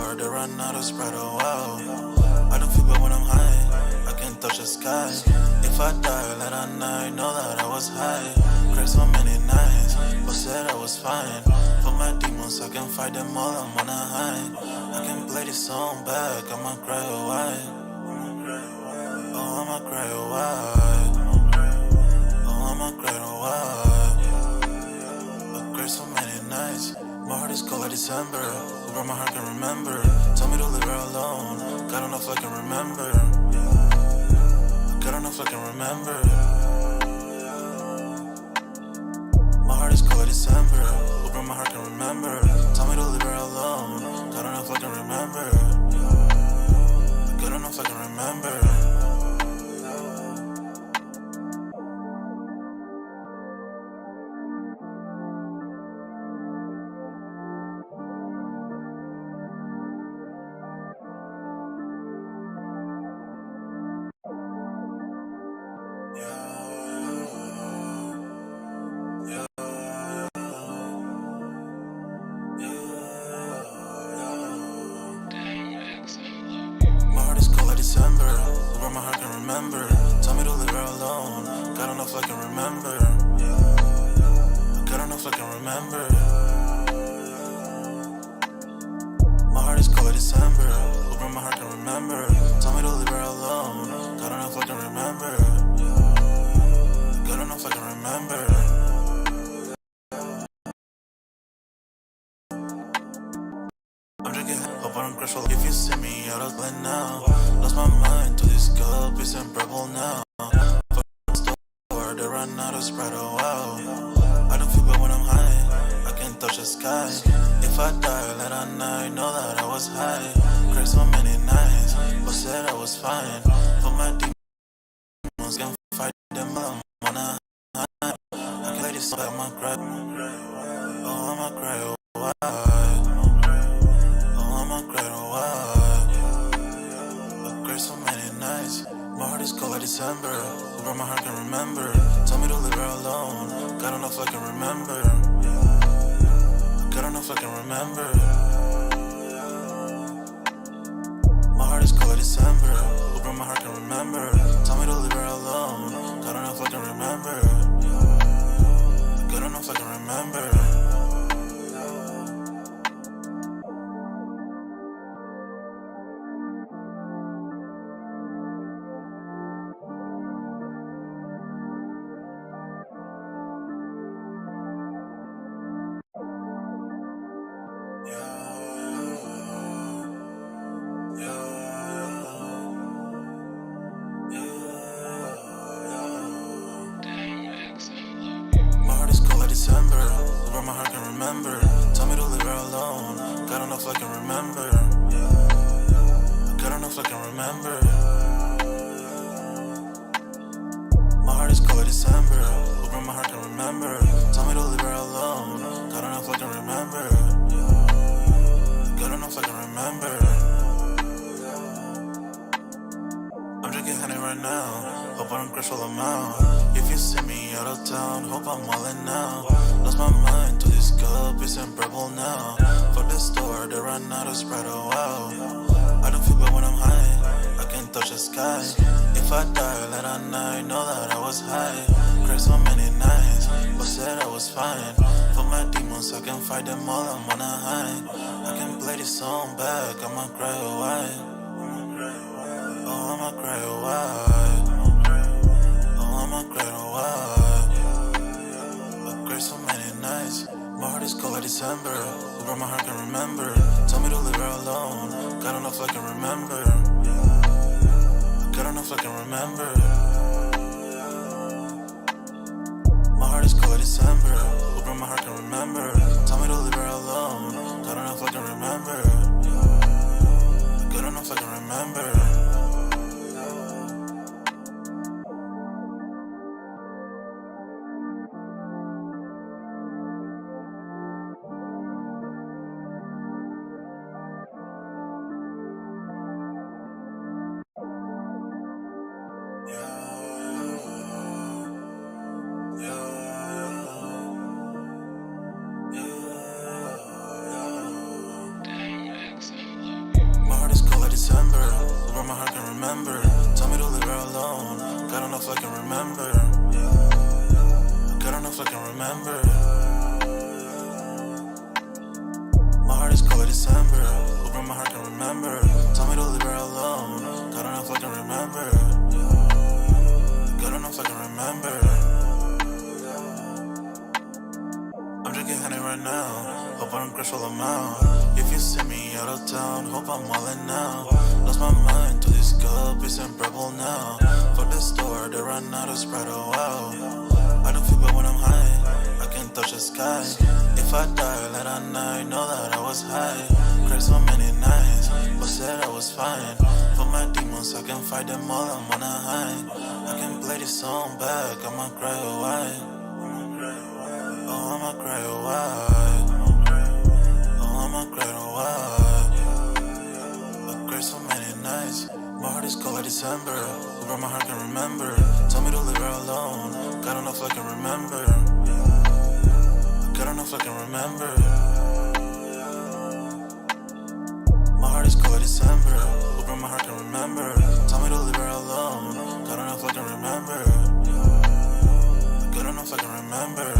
store to run out of Sprite, oh wow. I don't feel bad when I'm high, I can touch the sky. If I die late at night, know that I was high. Cried so many nights, but said I was fine. For my demons, I can fight them all, I'm on a high. I can play this song back, I'ma cry, oh why? Oh, I'ma cry, oh why? Oh, I'ma cry, oh why? I cried so many nights. My heart is cold like December. Who broke my heart can remember. Tell me to leave her alone. God don't know if I can remember. God don't know if I can remember. My heart is cold like December. Who broke my heart can remember. Tell me to leave her alone. God don't know if I can remember. God don't know if I can remember. My heart is cold like December. Who broke my heart can remember. Tell me to leave her alone. God don't know if I can remember. God don't know if I can remember. My heart is cold like December. Who broke my heart can remember. Tell me to leave her alone. God don't know if I can remember. God don't know if I can remember. I'm drinking, hope I don't crash. If you see me out of line now, lost my mind to this cup, it's unbearable now. Fuck the store, they run out of Sprite, oh wow. I don't feel bad when I'm high, I can touch the sky. If I die late at night, know that I was high. Cried so many nights, but said I was fine. For my demons, can fight them all, I'm on a high. I can play this song, I'ma cry. Oh, I'ma cry, oh why? I'ma cry, oh why? I cried so many nights. My heart is cold like December. Who broke my heart can remember. Tell me to leave her alone. God don't know if I can remember. God don't know if I can remember. My heart is cold like December. Who broke my heart can remember. Tell me to leave her alone. God don't know if I can remember. God don't know if I can remember. My heart is cold like December. Who broke my heart can remember. Tell me to leave her alone. God don't know if I can remember. God don't know if I can remember. My heart is cold like December. Who broke my heart can remember. Tell me to leave her alone. God don't know if I can remember. God don't know if I can remember. I'm drinking honey right now. Hope I don't crash all I'm out. If you see me out of town, hope I'm wildin' now. Lost my mind to this cup, it's unbearable now. Fuck the store, they run out of Sprite, oh wow. I don't feel bad when I'm high, I can touch the sky. If I die late at night, know that I was high. Cried so many nights, but said I was fine. For my demons, I can fight them all, I'm on a high. I can play this song back, I'ma cry, oh why? Oh, I'ma cry, oh why? Oh, I'ma cry, oh why? I cried so many nights. My heart is cold like December. Who broke my heart can remember. Tell me to leave her alone. God don't know if I can remember. God don't know if I can remember. My heart is cold like December. Who broke my heart can remember. Tell me to leave her alone. God don't know if I can remember. God don't know if I can remember. Hope my heart can remember. Tell me to leave her alone. God don't know if I can remember. God don't know if I can remember. My heart is cold like December. Hope my heart can remember. Tell me to leave her alone. God don't know if I can remember. God don't know if I can remember. I'm drinking honey right now. Hope I don't crash all amount. If you see me out of town, hope I'm wildin' now. Lost my mind to this cup, it's unbearable now. Fuck the store, they run out of Sprite, oh wow. I don't feel bad when I'm high, I can touch the sky. If I die late at night, know that I was high. Cried so many nights, but said I was fine. For my demons, I can fight them all, I'm on a high. I can play this song back, I'ma cry a while. Oh, I'ma cry a while. Oh, I'ma cry a while. I cried so many nights. My heart is cold like December. Whoever my heart can remember. Tell me to leave her alone. God don't know if I can remember. God don't know if I can remember. My heart is cold like December. Whoever my heart can remember. Tell me to leave her alone. God don't know if I can remember. God don't know if I can remember.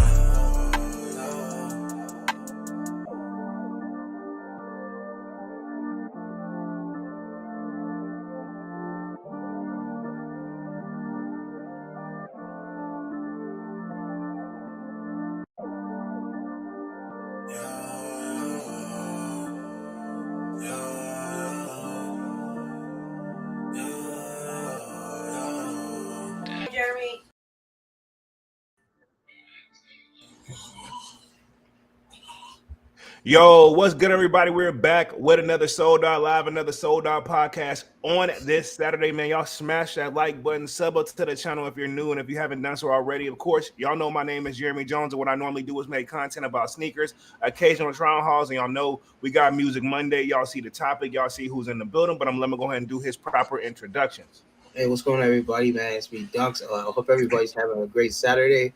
Yo, what's good, everybody? We're back with another Sold Out Live, another Sold Out podcast on this Saturday, man. Y'all smash that like button, sub up to the channel if you're new, and if you haven't done so already, of course, y'all know my name is Jeremy Jones, and what I normally do is make content about sneakers, occasional trial hauls, and y'all know we got Music Monday. Y'all see the topic, y'all see who's in the building, but I'm let me go ahead and do his proper introductions. Hey, what's going on, everybody, man? It's me, Dunks. I hope everybody's having a great Saturday.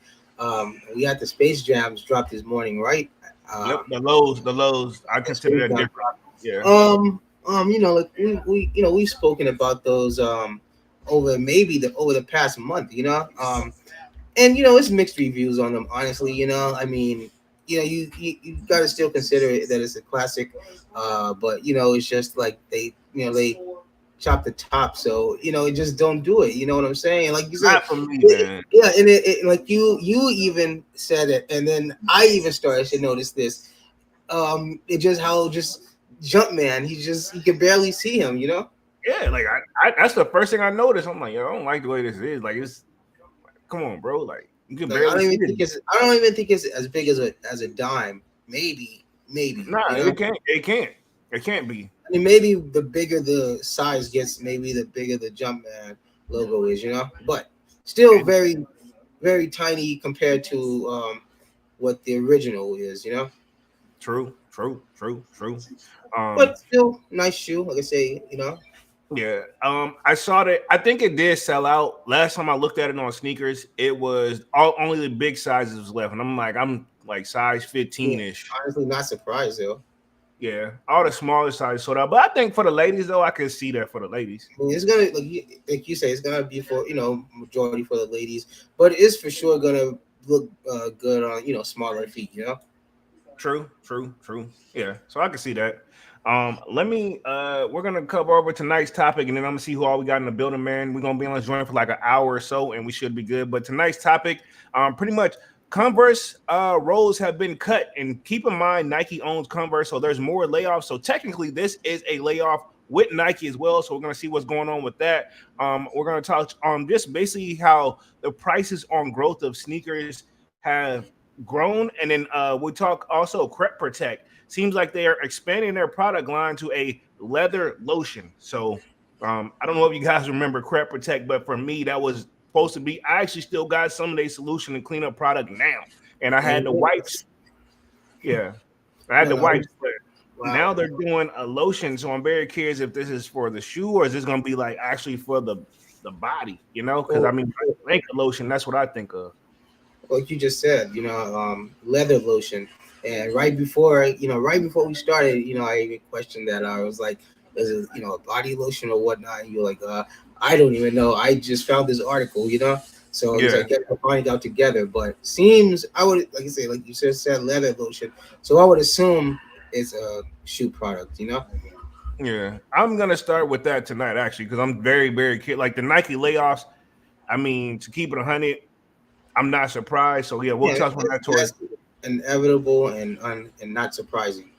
We had the Space Jams dropped this morning, right? Yep, the lows. I consider that different. Yeah. Like we've spoken about those over the past month, and it's mixed reviews on them, honestly. I mean, you got to still consider it that it's a classic, but it's just like they chop the top, so it just don't do it. You know what I'm saying? Like you said, not for me, man. Yeah, and it like you even said it, and then I even started to notice this. It just how Jumpman, he can barely see him. Yeah, like I that's the first thing I noticed. I'm like, yo, I don't like the way this is. Like, it's come on, bro. Like, you can barely see it. I don't even think it's as big as a dime. Maybe. Nah, it can't be. I mean, maybe the bigger the size gets, maybe the bigger the Jumpman logo is, but still very, very tiny compared to what the original is, True. But still, nice shoe, like I say, Yeah. I saw that. I think it did sell out. Last time I looked at it on sneakers, it was only the big sizes was left, and I'm like size 15-ish. Yeah, honestly, not surprised though. Yeah, all the smaller sizes sold out. But I think for the ladies, though, I can see that for the ladies. I mean, it's gonna like you say, it's gonna be for majority for the ladies, but it is for sure gonna look good on smaller feet. True. Yeah, so I can see that. We're gonna cover over tonight's topic, and then I'm gonna see who all we got in the building, man. We're gonna be on this joint for like an hour or so, and we should be good. But tonight's topic, pretty much Converse roles have been cut, and keep in mind Nike owns Converse, so there's more layoffs. So technically, this is a layoff with Nike as well. So we're gonna see what's going on with that. We're gonna talk on just basically how the prices on growth of sneakers have grown, and then we talk also Crep Protect. Seems like they are expanding their product line to a leather lotion. So I don't know if you guys remember Crep Protect, but for me, that was supposed to be. I actually still got some of their solution and cleanup product now, and I had the wipes. Yeah, I had the wipes. But now they're doing a lotion, so I'm very curious if this is for the shoe or is this going to be like actually for the body? Because I mean, think of lotion. That's what I think of. Like you just said, leather lotion. And right before we started, I even questioned that. I was like, is it, a body lotion or whatnot? And you're like, I don't even know. I just found this article, So he's Yeah. like, we're finding out together. But seems I would like you say, like you said leather lotion. So I would assume it's a shoe product, Yeah, I'm gonna start with that tonight actually because I'm very, very like the Nike layoffs. I mean, to keep it 100, I'm not surprised. So yeah, we'll Yeah, touch on that towards that's inevitable and not surprising.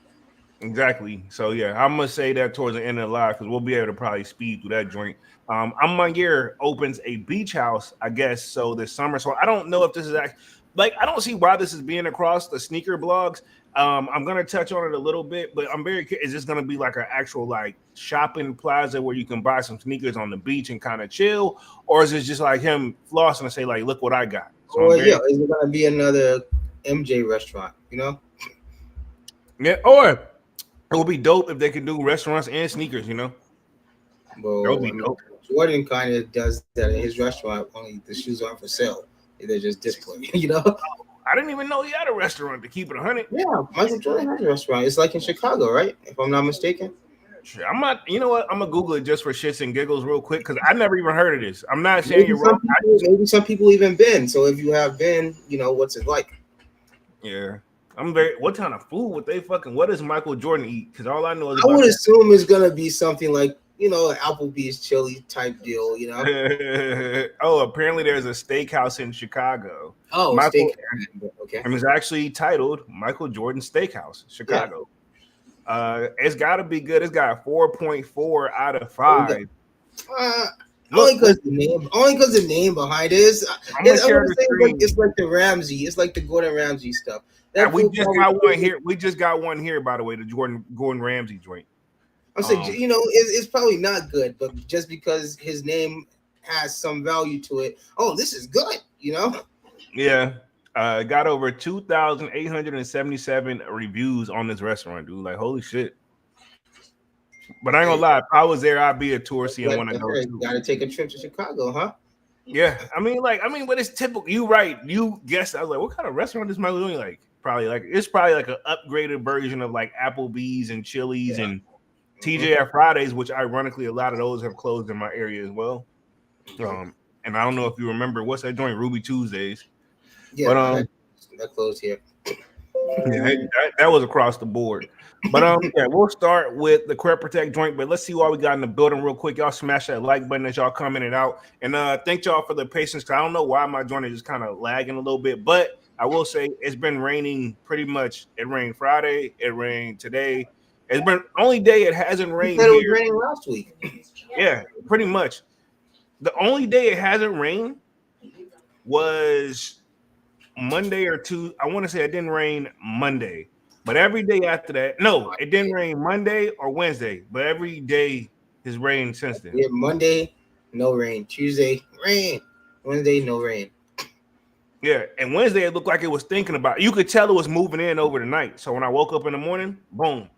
exactly. So yeah, I'm gonna say that towards the end of the live because we'll be able to probably speed through that joint. Maniere opens a beach house, I guess, so this summer. So I don't know if this is actually like I don't see why this is being across the sneaker blogs. I'm gonna touch on it a little bit, but I'm very curious. Is this gonna be like an actual like shopping plaza where you can buy some sneakers on the beach and kind of chill, or is it just like him flossing and say like, "Look what I got"? So Or yeah, is it gonna be another MJ restaurant? Yeah, or it would be dope if they could do restaurants and sneakers. That would Well, be dope. Jordan kind of does that in his restaurant. Only the shoes aren't for sale; they're just display. I didn't even know he had a restaurant to keep it 100. Yeah, Michael Jordan has a restaurant. It's like in Chicago, right? If I'm not mistaken. I'm not. You know what? I'm gonna Google it just for shits and giggles, real quick, because I never even heard of this. I'm not saying you're wrong. Maybe some people even been. So if you have been, what's it like? Yeah, I'm very. What kind of food would they fucking? What does Michael Jordan eat? Because all I know is I would assume it's gonna be something like Applebee's chili type deal. Oh, apparently there's a steakhouse in Chicago. Oh, Michael, steak. Okay. And it's actually titled Michael Jordan Steakhouse, Chicago. Yeah. It's got to be good. It's got 4.4 out of 5. Only because the name behind it is. It's like the Ramsey. It's like the Gordon Ramsay stuff. We just got one here. We just got one here, by the way. The Gordon Ramsay joint. I'm saying, it's probably not good, but just because his name has some value to it, this is good, Yeah, got over 2,877 reviews on this restaurant, dude. Like, holy shit! But I ain't gonna lie, if I was there, I'd be a tourist and want to go. Got to take a trip to Chicago, huh? Yeah, I mean, but it's typical. You right? You guessed. I was like, what kind of restaurant is Michael doing? Like, it's probably like an upgraded version of like Applebee's and Chili's and TGI Fridays, which ironically a lot of those have closed in my area as well. And I don't know if you remember what's that joint, Ruby Tuesdays. Yeah, but, that closed here. Yeah, that was across the board. But yeah, we'll start with the Crep Protect joint. But let's see what we got in the building real quick. Y'all smash that like button as y'all commented out, and thank y'all for the patience. Cause I don't know why my joint is just kind of lagging a little bit, but I will say it's been raining pretty much. It rained Friday. It rained today. It's been only day it hasn't rained here. It was raining last week. Yeah, pretty much. The only day it hasn't rained was Monday or Tuesday. I want to say it didn't rain Monday, but every day after that, no, it didn't rain Monday or Wednesday, but every day has rained since then. Yeah, Monday, no rain. Tuesday, rain. Wednesday, no rain. Yeah, and Wednesday it looked like it was thinking about it. You could tell it was moving in over the night. So when I woke up in the morning, boom,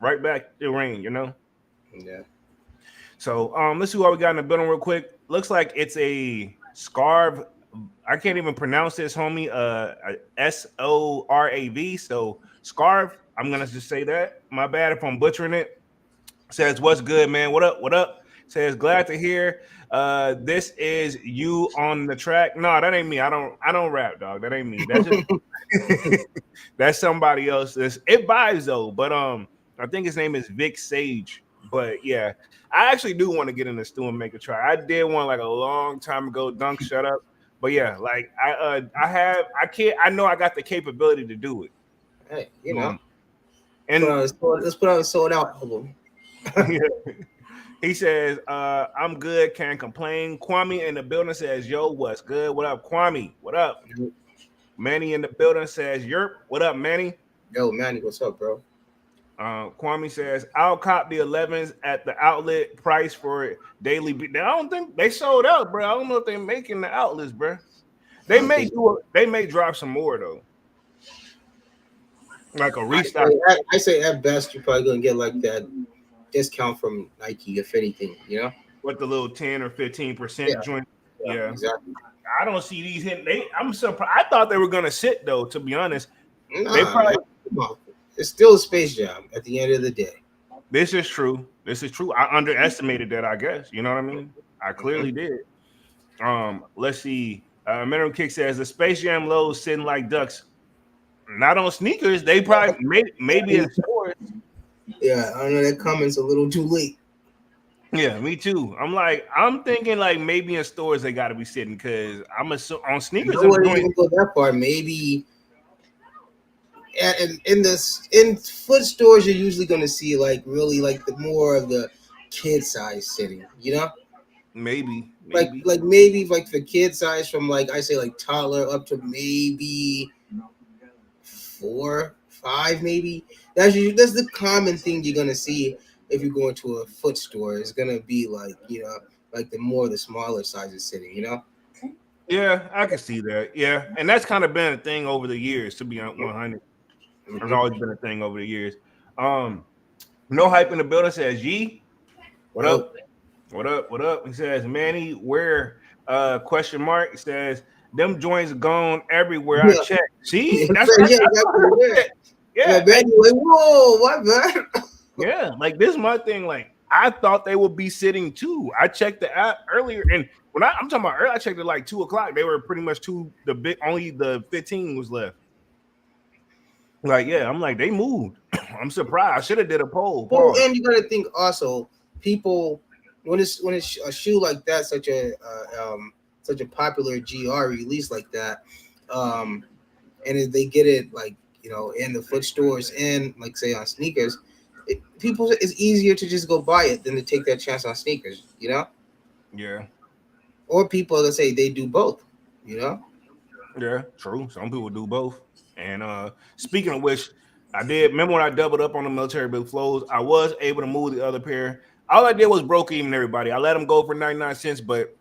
right back to rain, Yeah. So let's see what we got in the building real quick. Looks like it's a scarf. I can't even pronounce this, homie. SORAV. So scarf. I'm gonna just say that. My bad if I'm butchering it. Says, what's good, man? What up? What up? Says, glad to hear. This is you on the track. No, that ain't me. I don't rap, dog. That ain't me. That's just that's somebody else. It vibes though, but I think his name is Vic Sage. But yeah, I actually do want to get in the stew and make a try. I did one like a long time ago. Dunk, shut up. But yeah, like I know I got the capability to do it. Hey, and let's put out a sold out album. Yeah. He says, I'm good, can't complain. Kwame in the building says, yo, what's good? What up, Kwame? What up? Manny in the building says, yerp. What up, Manny? Yo, Manny, what's up, bro? Kwame says, I'll cop the 11s at the outlet price for daily. I don't think they sold out, bro. I don't know if they're making the outlets, bro. They may drop some more though, like a restock. I say at best you're probably gonna get like that discount from Nike, if anything, With the little 10 or 15% joint. Yeah, exactly. I don't see these hitting. I'm surprised. I thought they were gonna sit though. To be honest, they probably. It's still a Space Jam at the end of the day. This is true. This is true. I underestimated that, I guess. You know what I mean? I clearly did. Let's see. Mineral Kick says the Space Jam lows sitting like ducks. Not on sneakers. They probably maybe in stores. Yeah, I know that comment's a little too late. Yeah, me too. I'm thinking like maybe in stores they got to be sitting because on sneakers. I wouldn't even go that far. Maybe in foot stores, you're usually going to see like really like the more of the kid size sitting. You know, maybe like maybe like the kid size from like I say like toddler up to maybe 4, 5, maybe. That's the common thing you're gonna see if you go into a foot store. It's gonna be like like the smaller sizes sitting. You know. Yeah, I can see that. Yeah, and that's kind of been a thing over the years. To be 100, there's always been a thing over the years. No hype in the building says Yee. What up? What up? What up? He says Manny. Where? Question mark. He says them joints gone everywhere. I check. See, that's yeah. Like, whoa, what man? Yeah, like this is my thing. Like I thought they would be sitting too. I checked the app earlier, and when I'm talking about earlier, I checked it like 2:00. They were pretty much only the 15 was left. Like, yeah, I'm like, they moved. I'm surprised. I should have did a poll. Well, and you gotta think also, people when it's a shoe like that, such a popular GR release like that, and if they get it like in the foot stores and like say on sneakers, it's easier to just go buy it than to take that chance on sneakers. Yeah. Or people that say they do both. Yeah, true. Some people do both. And speaking of which, I did remember when I doubled up on the military big flows, I was able to move the other pair. All I did was broke even everybody. I let them go for 99 cents, but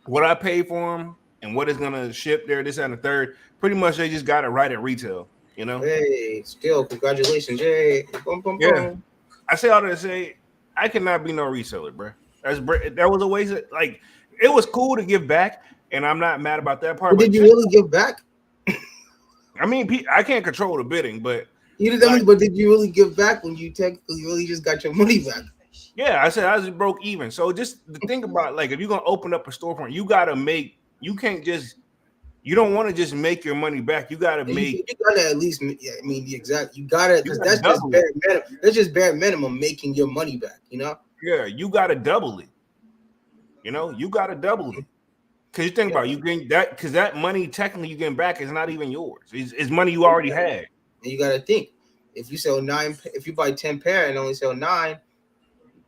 what I paid for them and what is gonna ship there, this and the third, pretty much they just got it right at retail, Hey, still congratulations, Jay. Boom, boom, yeah. boom. I say all that to say I cannot be no reseller, bro. That was a waste of, like, it was cool to give back, and I'm not mad about that part. But did you really give back? I mean, I can't control the bidding, but but did you really give back when you technically really just got your money back? Yeah, I said I just broke even. So just to think about, like, if you're gonna open up a storefront, you don't want to just make your money back. You gotta you gotta at least, exactly. You gotta, because that's just bare minimum. That's just bare minimum making your money back. Yeah, you gotta double it. You gotta double it. Because you think about it, you getting that, because that money technically you getting back is not even yours. It's money you already had. And you gotta think, if you sell 9, if you buy 10 pair and only sell 9,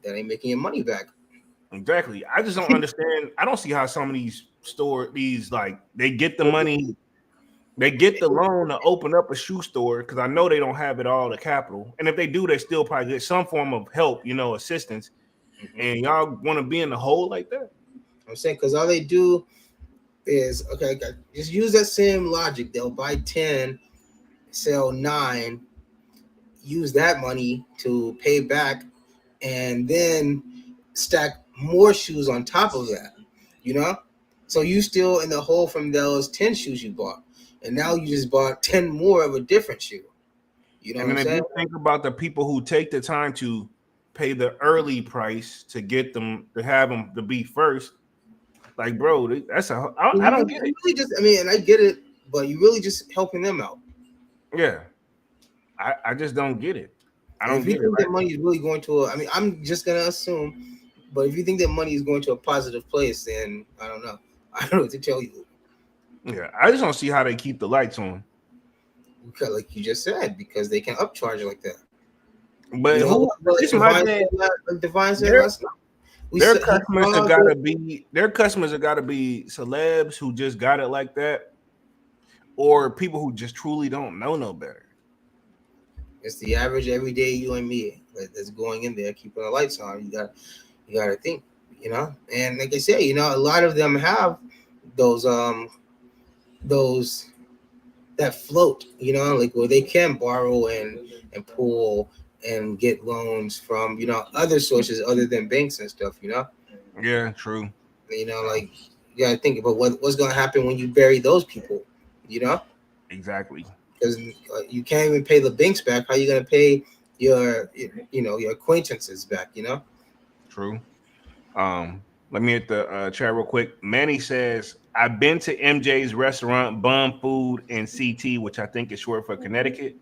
that ain't making your money back. Exactly. I just don't understand. I don't see how some of these like, they get the money, they get the loan to open up a shoe store, because I know they don't have it all, the capital. And if they do, they still probably get some form of help, assistance. Mm-hmm. And y'all want to be in the hole like that? I'm saying, because all they do is, okay, just use that same logic. They'll buy 10, sell 9, use that money to pay back, and then stack more shoes on top of that, So you still in the hole from those 10 shoes you bought, and now you just bought 10 more of a different shoe. And then if you think about the people who take the time to pay the early price to get them, to have them to be first, like, bro, I don't get it. Really just, and I get it, but you really just helping them out. Yeah, I just don't get it. I don't get it. If you think that money is really going to I'm just gonna assume, but if you think that money is going to a positive place, then I don't know. I don't know what to tell you. Yeah, I just don't see how they keep the lights on. Because, like you just said, because they can upcharge it like that. But Divine said last night. Their customers have got to be celebs who just got it like that, or people who just truly don't know no better. It's the average everyday you and me that's going in there keeping the lights on. You got to think, And like I say, a lot of them have those that float, like where they can borrow and pull and get loans from, other sources other than banks and stuff, Yeah, true. Like, you gotta think about what's gonna happen when you bury those people, Exactly. Because you can't even pay the banks back. How are you gonna pay your acquaintances back. True. Let me hit the chat real quick. Manny says, I've been to MJ's restaurant, Bum Food in CT, which I think is short for Connecticut.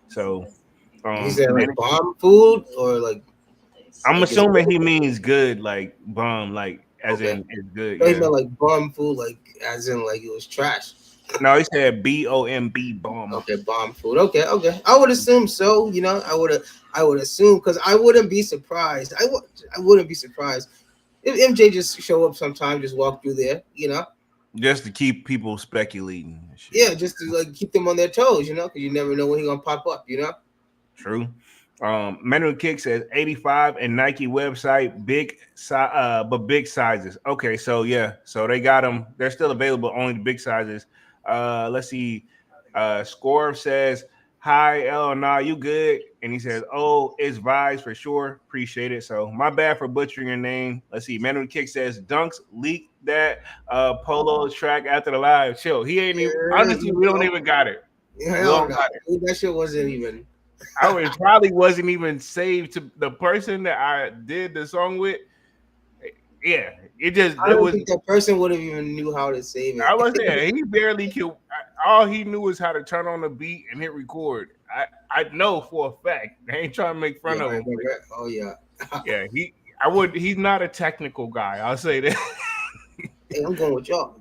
So, He said like Manny, bomb food or I'm like it's assuming he means good, like bum, like as okay. in it's good. So he Yeah. meant like bomb food, like as in like it was trash. No, he said BOMB bum. Okay, bomb food. Okay, okay. I would assume so. I would assume because I wouldn't be surprised. I wouldn't be surprised if MJ just show up sometime, just walk through there. Just to keep people speculating and shit. Yeah, just to like keep them on their toes. Because you never know when he gonna pop up. True. Manuel Kick says 85 and Nike website, but big sizes. Okay, so yeah, so they got them. They're still available, only the big sizes. Let's see. Score says, "Hi, L, nah, you good?" And he says, "Oh, it's vibes for sure. Appreciate it." So my bad for butchering your name. Let's see. Manuel Kick says, "Dunks leaked that polo track after the live." Chill. He ain't even. Yeah, Honestly, we don't even got it. We hell don't no. got it. That shit wasn't even. It probably wasn't even saved to the person that I did the song with. Yeah, I it don't was. think that person would have even knew how to save I it. was there. He barely could. All he knew is how to turn on the beat and hit record. I know for a fact. I ain't trying to make fun Yeah, of I him. remember. Oh yeah. Yeah, I would. He's not a technical guy. I'll say that. Hey, I'm going with y'all.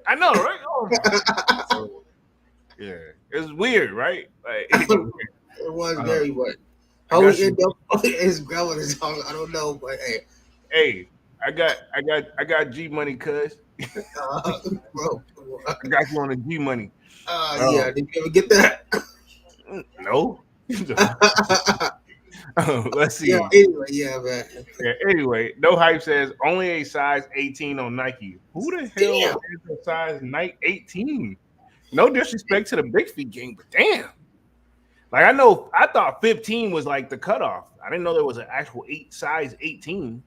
I know, right? Oh my. So, yeah, it's weird, right? Like, It was very what. I How got we end up is growing his song, I don't know, but hey, hey, I got G money, cuz. bro. I got you on the G money. Yeah, did you ever get that? No. Let's see. Yeah, anyway, yeah, man. Yeah, anyway, no hype says only a size 18 on Nike. Who the hell Damn. is a size Nike 18? No disrespect to the big feet gang, but damn. Like I thought 15 was like the cutoff. I didn't know there was an actual size 18.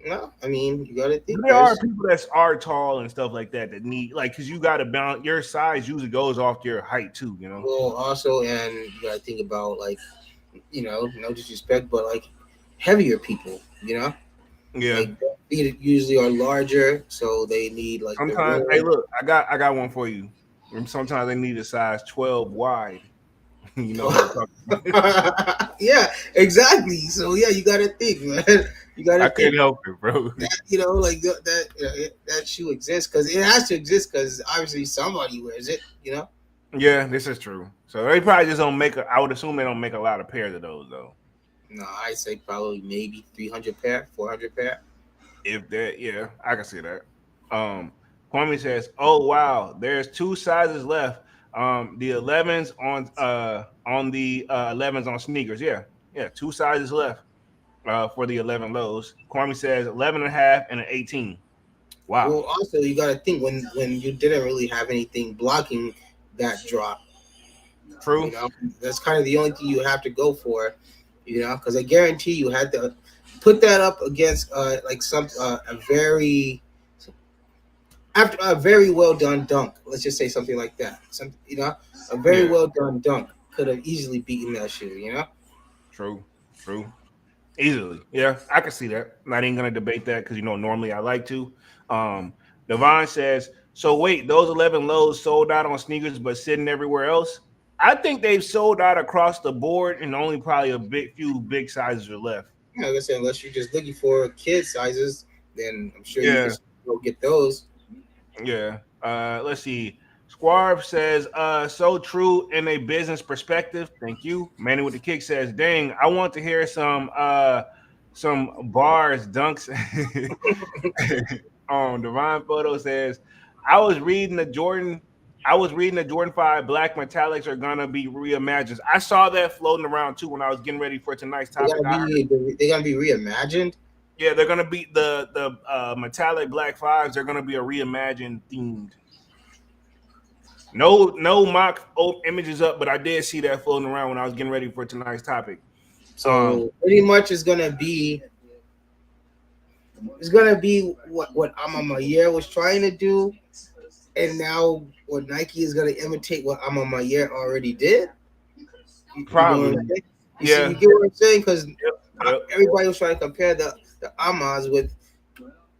No, I mean you gotta think There are people that are tall and stuff like that need like because you got to balance your size usually goes off your height too. Well, also, and you gotta think about like, no disrespect, but like heavier people, Yeah. like their feet usually are larger, so they need like the Sometimes, room. hey, look, I got one for you. And sometimes they need a size 12 wide. You know what I'm talking about? Yeah, exactly. So yeah, you gotta think, man. You gotta I think. couldn't help it, bro. That, like that shoe exists because it has to exist because obviously somebody wears it. Yeah, this is true. So they probably just don't make. I would assume they don't make a lot of pairs of those though. No, I say probably maybe 300 pair, 400 pair. If that, yeah, I can see that. Kwame says, "Oh wow, there's two sizes left. The 11s on the 11s on sneakers. Yeah, two sizes left for the 11 lows. Kwame says 11 and a half and an 18. Wow. Well, also you got to think when you didn't really have anything blocking that drop. True. That's kind of the only thing you have to go for. Because I guarantee you had to put that up against like some a very after a very well done dunk. Let's just say something like that. A very well done dunk could have easily beaten that shoe. True. Easily. Yeah, I can see that. I ain't gonna debate that because normally I like to. Devon says, so wait, those 11 lows sold out on sneakers but sitting everywhere else? I think they've sold out across the board and only probably a few big sizes are left. Yeah, like I said, unless you're just looking for kid sizes, then I'm sure you Yeah. can go get those. Yeah. Let's see. Squarb says, so true in a business perspective. Thank you. Manny with the kick says, dang, I want to hear some bars, dunks. Divine Photo says, I was reading the Jordan 5 black metallics are gonna be reimagined. I saw that floating around too when I was getting ready for tonight's topic. They're gonna be reimagined. Yeah, they're gonna be the metallic black fives. They're gonna be a reimagined themed. No mock images up, but I did see that floating around when I was getting ready for tonight's topic. So pretty much it's gonna be what Maniere was trying to do, and now what Nike is gonna imitate what Maniere already did. Probably. You see, Yeah. you get what I'm saying? Because Yep. everybody was trying to compare the Amas with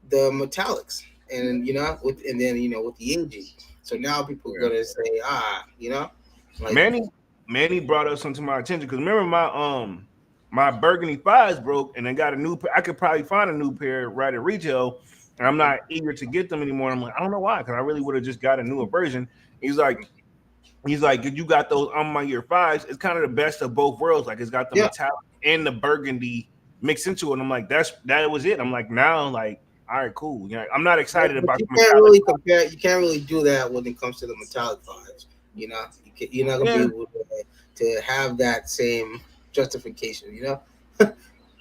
the metallics, and and then with the AG. So now people are gonna say, like Manny brought up something to my attention because remember my burgundy fives broke and I got a new pair. I could probably find a new pair right at retail, and I'm not eager to get them anymore. I'm like, I don't know why, because I really would have just got a newer version. He's like, you got those on my year fives. It's kind of the best of both worlds. Like it's got the yeah. metallic and the burgundy mixed into it. And I'm like, that was it. I'm like, now, like, all right, cool. I'm not excited But about you the can't metallic. really compare. You can't really do that when it comes to the metallic fives. You're not gonna be able to have that same justification.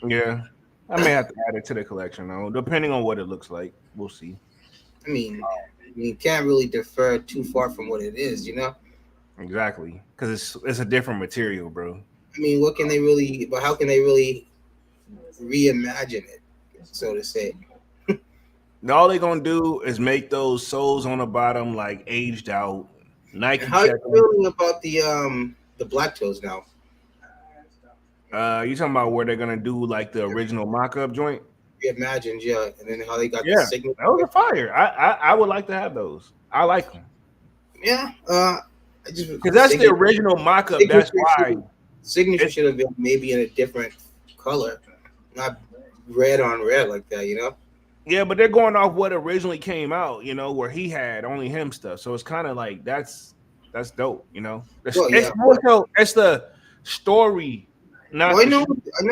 Yeah. I may have to add it to the collection though, depending on what it looks like. We'll see. I mean, you can't really defer too far from what it is. Exactly, because it's a different material, bro. I mean, what can they really? But how can they really reimagine it, so to say? All they're gonna do is make those soles on the bottom like aged out. Nike And how are check you them. feeling about the black toes now? You talking about where they're gonna do like the original mock-up joint? Reimagined, yeah, and then how they got the Yeah, signal. those are fire. I would like to have those. I like them. Yeah, I just Because that's the original mock-up. That's why. Signature should have been maybe in a different color, not red on red like that. Yeah, but they're going off what originally came out. Where he had only him stuff. So it's kind of like that's dope. Well, more so it's the story. Not well, I know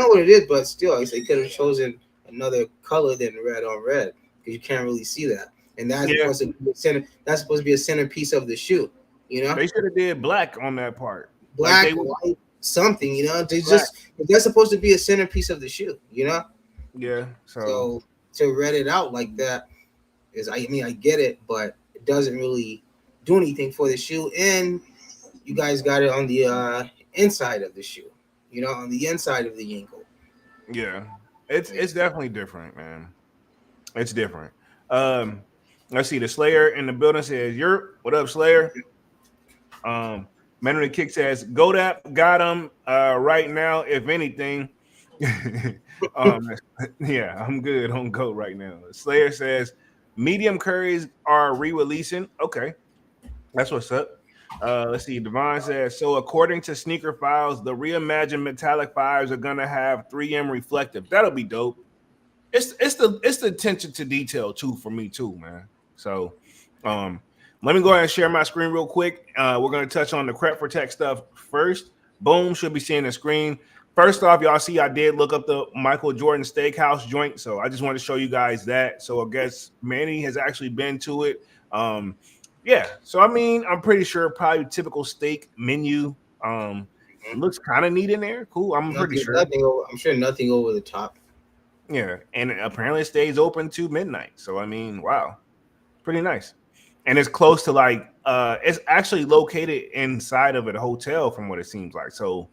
what it is, but still, they could have chosen another color than red on red because you can't really see that, and that's supposed to be that's supposed to be a centerpiece of the shoe. They should have did black on that part. Black, white, something. That's supposed to be a centerpiece of the shoe. Yeah. So to red it out like that is, I get it, but it doesn't really do anything for the shoe. And you guys got it on the inside of the shoe, on the inside of the ankle. Yeah, it's definitely different, man. It's different. Let's see. The Slayer in the building says, what up, Slayer?" Man of the Kick says, "Godap got him right now. If anything, yeah, I'm good on Goat right now." Slayer says, "Medium curries are re-releasing." Okay, that's what's up. Let's see. Devon says, "So according to Sneaker Files, the reimagined metallic fives are gonna have 3M reflective. That'll be dope. It's the attention to detail too for me too, man. So, let me go ahead and share my screen real quick. We're gonna touch on the Crep Protect stuff first. Boom, should be seeing the screen. First off, y'all see I did look up the Michael Jordan Steakhouse joint, so I just want to show you guys that. So I guess Manny has actually been to it. Yeah, so I mean, I'm pretty sure probably typical steak menu. Looks kind of neat in there. Cool. Pretty sure. I'm sure nothing over the top. Yeah, and apparently it stays open to midnight. So I mean, wow, pretty nice. And it's close to it's actually located inside of a hotel from what it seems like. So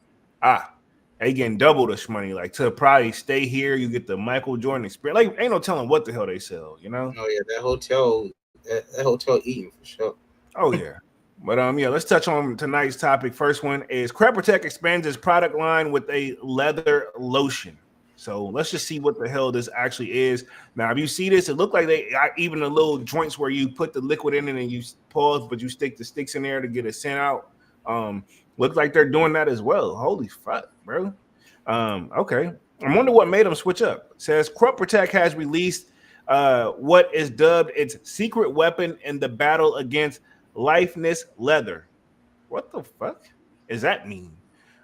they getting double the money. Like to probably stay here, you get the Michael Jordan experience. Like ain't no telling what the hell they sell, Oh yeah, that hotel eating for sure. Oh yeah. But yeah, let's touch on tonight's topic. First one is Crep Protect expands its product line with a leather lotion. So let's just see what the hell this actually is. Now, if you see this, it looked like they even the little joints where you put the liquid in it and you pause, but you stick the sticks in there to get it sent out. Looks like they're doing that as well. Holy fuck, bro. Okay. I wonder what made them switch up. It says Crep Protect has released what is dubbed its secret weapon in the battle against lifeless leather. What the fuck does that mean?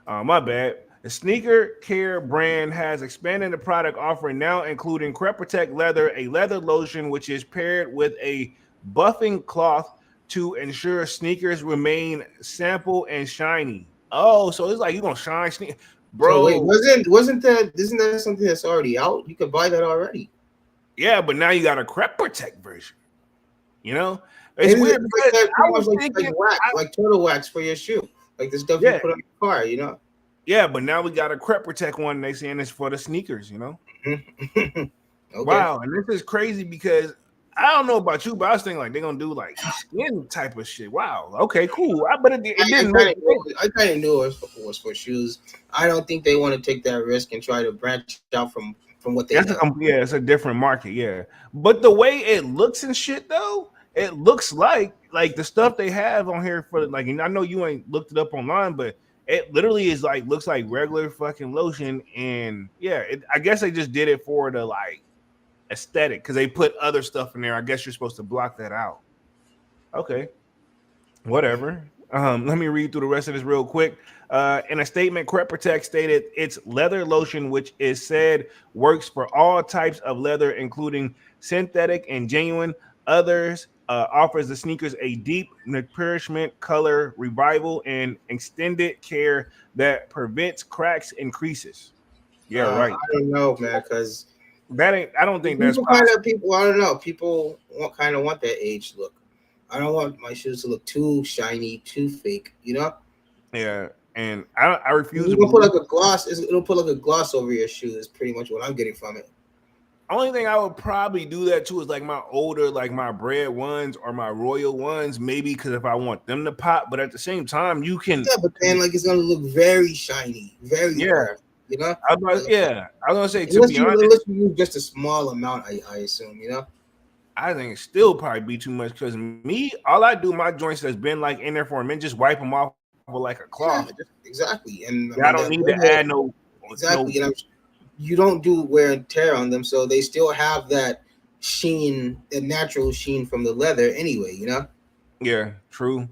My bad. The sneaker care brand has expanded the product offering now, including Crep Protect Leather, a leather lotion which is paired with a buffing cloth to ensure sneakers remain sample and shiny. Oh, so it's like you're gonna shine sneakers, bro. So wait, isn't that something that's already out? You could buy that already. Yeah, but now you got a Crep Protect version. It's weird because I was thinking like turtle wax for your shoe, like the stuff you put on your car. Yeah, but now we got a Crep Protect one. They saying it's for the sneakers, Okay. Wow, and this is crazy because I don't know about you, but I was thinking like they're gonna do like skin type of shit. Wow. Okay, cool. But it didn't make sense. I kind of knew it was for shoes. I don't think they want to take that risk and try to branch out from what they know. Yeah, it's a different market, yeah. But the way it looks and shit though, it looks like the stuff they have on here for like, and I know you ain't looked it up online, but it literally is like looks like regular fucking lotion, and yeah, I guess they just did it for the like aesthetic because they put other stuff in there. I guess you're supposed to block that out. Okay, whatever. Let me read through the rest of this real quick. In a statement, Crep Protect stated its leather lotion, which is said works for all types of leather, including synthetic and genuine. Others offers the sneakers a deep nourishment, color revival, and extended care that prevents cracks and creases. Yeah, right. I don't know, man, because that ain't. I don't think that's people. I don't know. People kind of want that age look. I don't want my shoes to look too shiny, too fake. You know. Yeah, and I refuse. It'll put like a gloss. It'll put like a gloss over your shoe. Is pretty much what I'm getting from it. Only thing I would probably do that too is like my older, like my bread ones or my royal ones, maybe because if I want them to pop. But at the same time, you can. Yeah, but then like it's gonna look very shiny, very hard, you know. I was gonna say to be honest, unless you use just a small amount, I assume, you know. I think it still probably be too much because all I do my joints that's been like in there for a minute, just wipe them off with like a cloth. Yeah, exactly, and I don't need to add no. Exactly, and you don't do wear and tear on them, so they still have that sheen, the natural sheen from the leather anyway, you know. Yeah, true.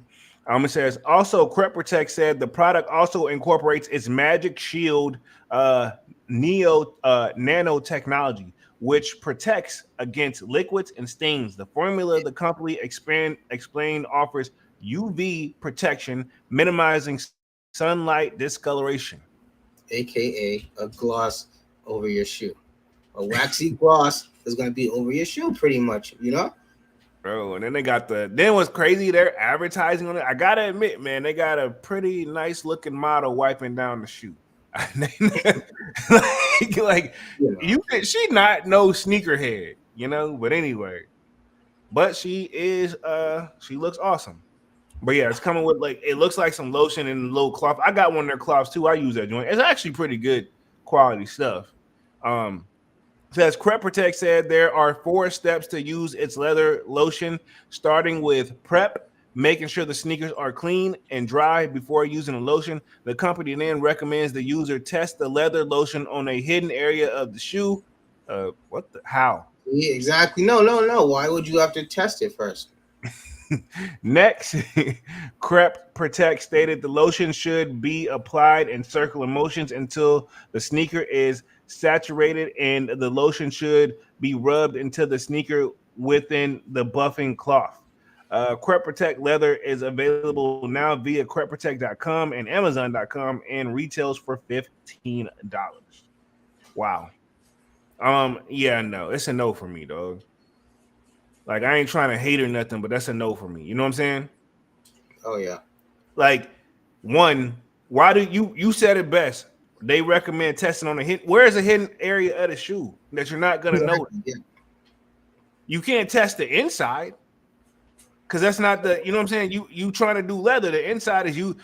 It says also Crep Protect said the product also incorporates its Magic Shield nanotechnology, which protects against liquids and stains. The formula the company explained offers UV protection, minimizing sunlight discoloration, aka a gloss over your shoe. A waxy gloss is going to be over your shoe pretty much, you know. Bro, and then they got then what's crazy, they're advertising on it. I gotta admit, man, they got a pretty nice looking model wiping down the shoe. She not no sneakerhead, you know, but anyway. But she looks awesome. But yeah, it's coming with like, it looks like some lotion and a little cloth. I got one of their cloths too. I use that joint. It's actually pretty good quality stuff. Says Crep Protect said there are 4 steps to use its leather lotion, starting with prep, making sure the sneakers are clean and dry before using the lotion. The company then recommends the user test the leather lotion on a hidden area of the shoe. How? Yeah, exactly. No. Why would you have to test it first? Next, Crep Protect stated the lotion should be applied in circular motions until the sneaker is saturated, and the lotion should be rubbed into the sneaker within the buffing cloth. Crep Protect leather is available now via crepprotect.com and amazon.com and retails for $15. Wow. Yeah, no, it's a no for me, dog. Like, I ain't trying to hate or nothing, but that's a no for me. You know what I'm saying? Oh yeah. Like, one, why do you said it best? They recommend testing on where is a hidden area of the shoe that you're not gonna know. Yeah. You can't test the inside because that's not the, you know what I'm saying? You trying to do leather. The inside is you.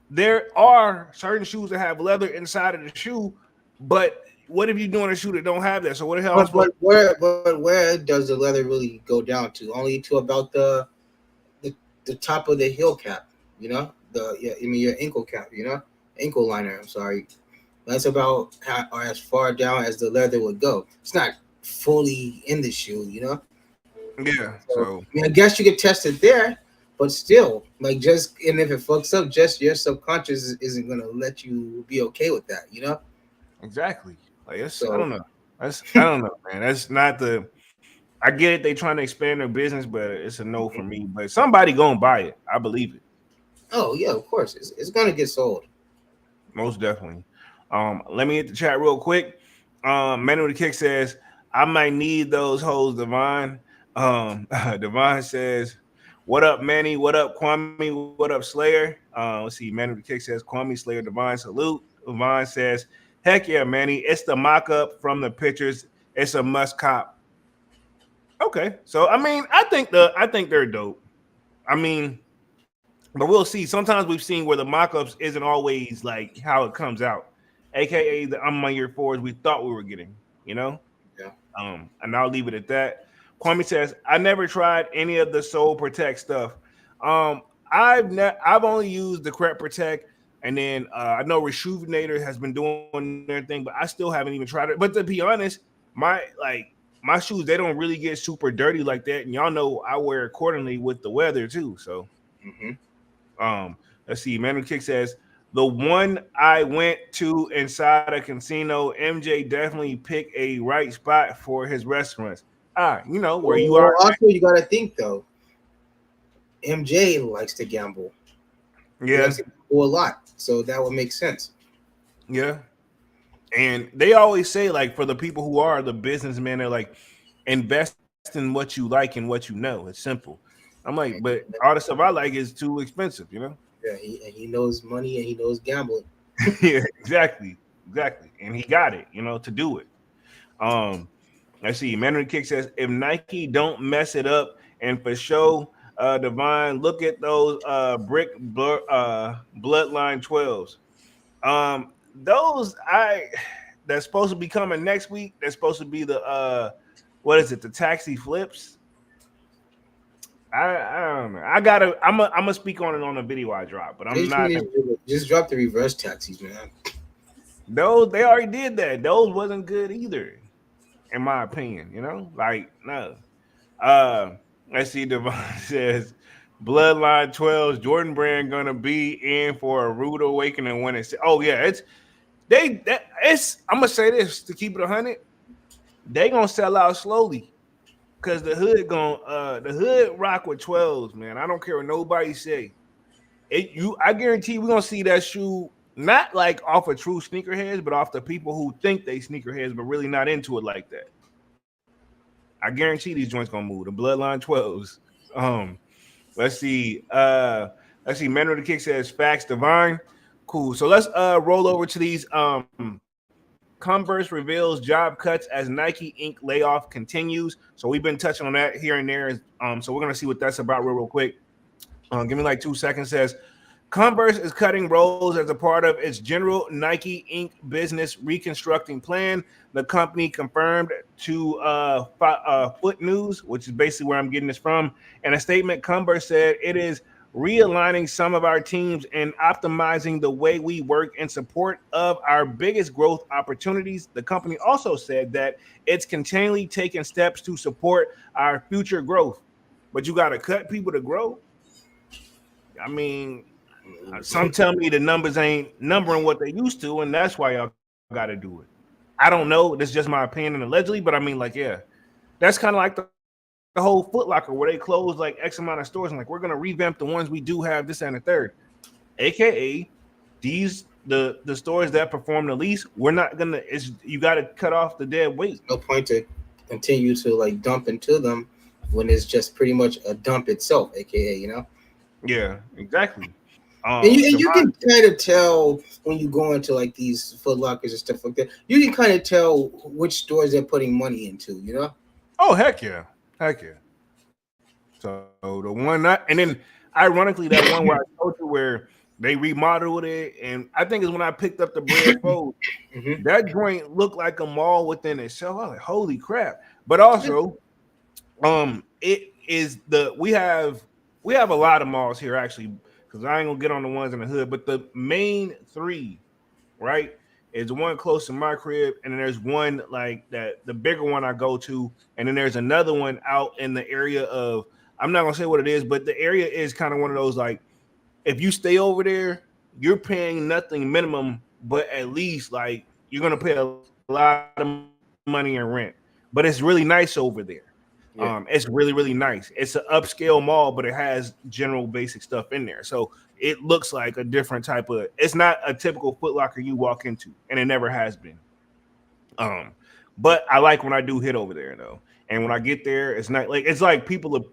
There are certain shoes that have leather inside of the shoe, but what if you're doing a shoe that don't have that? So what the hell? But where does the leather really go down to? Only to about the top of the heel cap, you know? Your ankle cap, you know? Ankle liner, I'm sorry. That's about as far down as the leather would go. It's not fully in the shoe, you know? Yeah. So I mean, I guess you could test it there, but still, and if it fucks up, just your subconscious isn't gonna let you be okay with that, you know? Exactly. Like, I don't know. I don't know, man. That's not the. I get it. They trying to expand their business, but it's a no for me. But somebody gonna buy it. I believe it. Oh yeah, of course. It's gonna get sold. Most definitely. Let me hit the chat real quick. Manu the Kick says, I might need those hoes, Devon. Devon says, what up, Manny? What up, Kwame? What up, Slayer? Let's see. Manu the Kick says, Kwame, Slayer, Devon, salute. Devon says, heck yeah, Manny. It's the mock-up from the pictures. It's a must cop. Okay, so I mean, I think they're dope. I mean, but we'll see. Sometimes we've seen where the mock-ups isn't always like how it comes out, aka the I'm on year fours we thought we were getting. You know, Yeah. and I'll leave it at that. Kwame says, I never tried any of the Soul Protect stuff. Um, I've only used the Crep Protect, and then I know Rejuvenator has been doing their thing, but I still haven't even tried it. But to be honest, my shoes they don't really get super dirty like that, and y'all know I wear accordingly with the weather too. So Hmm. let's see. Manu Kick says the one I went to inside a casino, MJ definitely picked a right spot for his restaurants. You know where you Well, are. also you got to think though. MJ likes to gamble. He Yeah, likes to gamble a lot, so that would make sense. yeah. And they always say like for the people who are the businessmen, they're like invest in what you like and what you know. It's simple. I'm like, but all the stuff I like is too expensive, you know. Yeah, he knows money and he knows gambling. Yeah, exactly, exactly. And he got it, you know, to do it. Um, let's see. Mandarin Kick says if Nike don't mess it up, and for sure, Divine, look at those bloodline 12s. Those I that's supposed to be coming next week. That's supposed to be the what is it? The taxi flips. I don't know. I'm gonna speak on it on the video I drop, but I'm They not. just drop the reverse taxis, man. Those they already did that. Those wasn't good either, in my opinion. You know, like no. Uh, let's see. Devon says, "Bloodline 12's Jordan Brand gonna be in for a rude awakening when it's." Oh yeah, it's they. That, it's. I'm gonna say this to keep it 100. They gonna sell out slowly because the hood rock with 12s, man. I don't care what nobody say. I guarantee we're gonna see that shoe not like off of true sneakerheads, but off the people who think they sneakerheads, but really not into it like that. I guarantee these joints gonna move. The Bloodline 12s. Um, let's see. Let's see. Man of the Kick says facts divine. Cool. So let's roll over to these. Converse reveals job cuts as Nike Inc. layoff continues. So we've been touching on that here and there. So we're gonna see what that's about real quick. Give me like 2 seconds. Says Converse is cutting roles as a part of its general Nike Inc. business reconstructing plan. The company confirmed to Foot News, which is basically where I'm getting this from. In a statement, Converse said it is realigning some of our teams and optimizing the way we work in support of our biggest growth opportunities. The company also said that it's continually taking steps to support our future growth. But you got to cut people to grow. I mean, some tell me the numbers ain't numbering what they used to, and that's why y'all got to do it. I don't know. This is just my opinion allegedly, but I mean, like, yeah, that's kind of like the whole Foot Locker where they closed like X amount of stores and like we're gonna revamp the ones we do have this and the third, aka the stores that perform the least. We're not gonna. It's you got to cut off the dead weight. No point to continue to like dump into them when it's just pretty much a dump itself, aka Yeah, exactly. And you can kind of tell when you go into like these Foot Lockers and stuff like that. You can kind of tell which stores they're putting money into. Oh heck yeah, heck yeah. So the one that, and then ironically that one where I told you where they remodeled it, and I think is when I picked up the bread fold. Hmm. That joint looked like a mall within itself. I was like, holy crap! But also, it is we have a lot of malls here actually, because I ain't gonna get on the ones in the hood, but the main three, right, is one close to my crib, and then there's one like that, the bigger one I go to, and then there's another one out in the area of I'm not gonna say what it is, but the area is kind of one of those like if you stay over there, you're paying nothing minimum, but at least like you're gonna pay a lot of money in rent. But it's really nice over there. It's really, really nice. It's an upscale mall, but it has general basic stuff in there. So it looks like a different type of it's not a typical Foot Locker you walk into, and it never has been. Um, but I like when I do hit over there though. And when I get there, it's like people are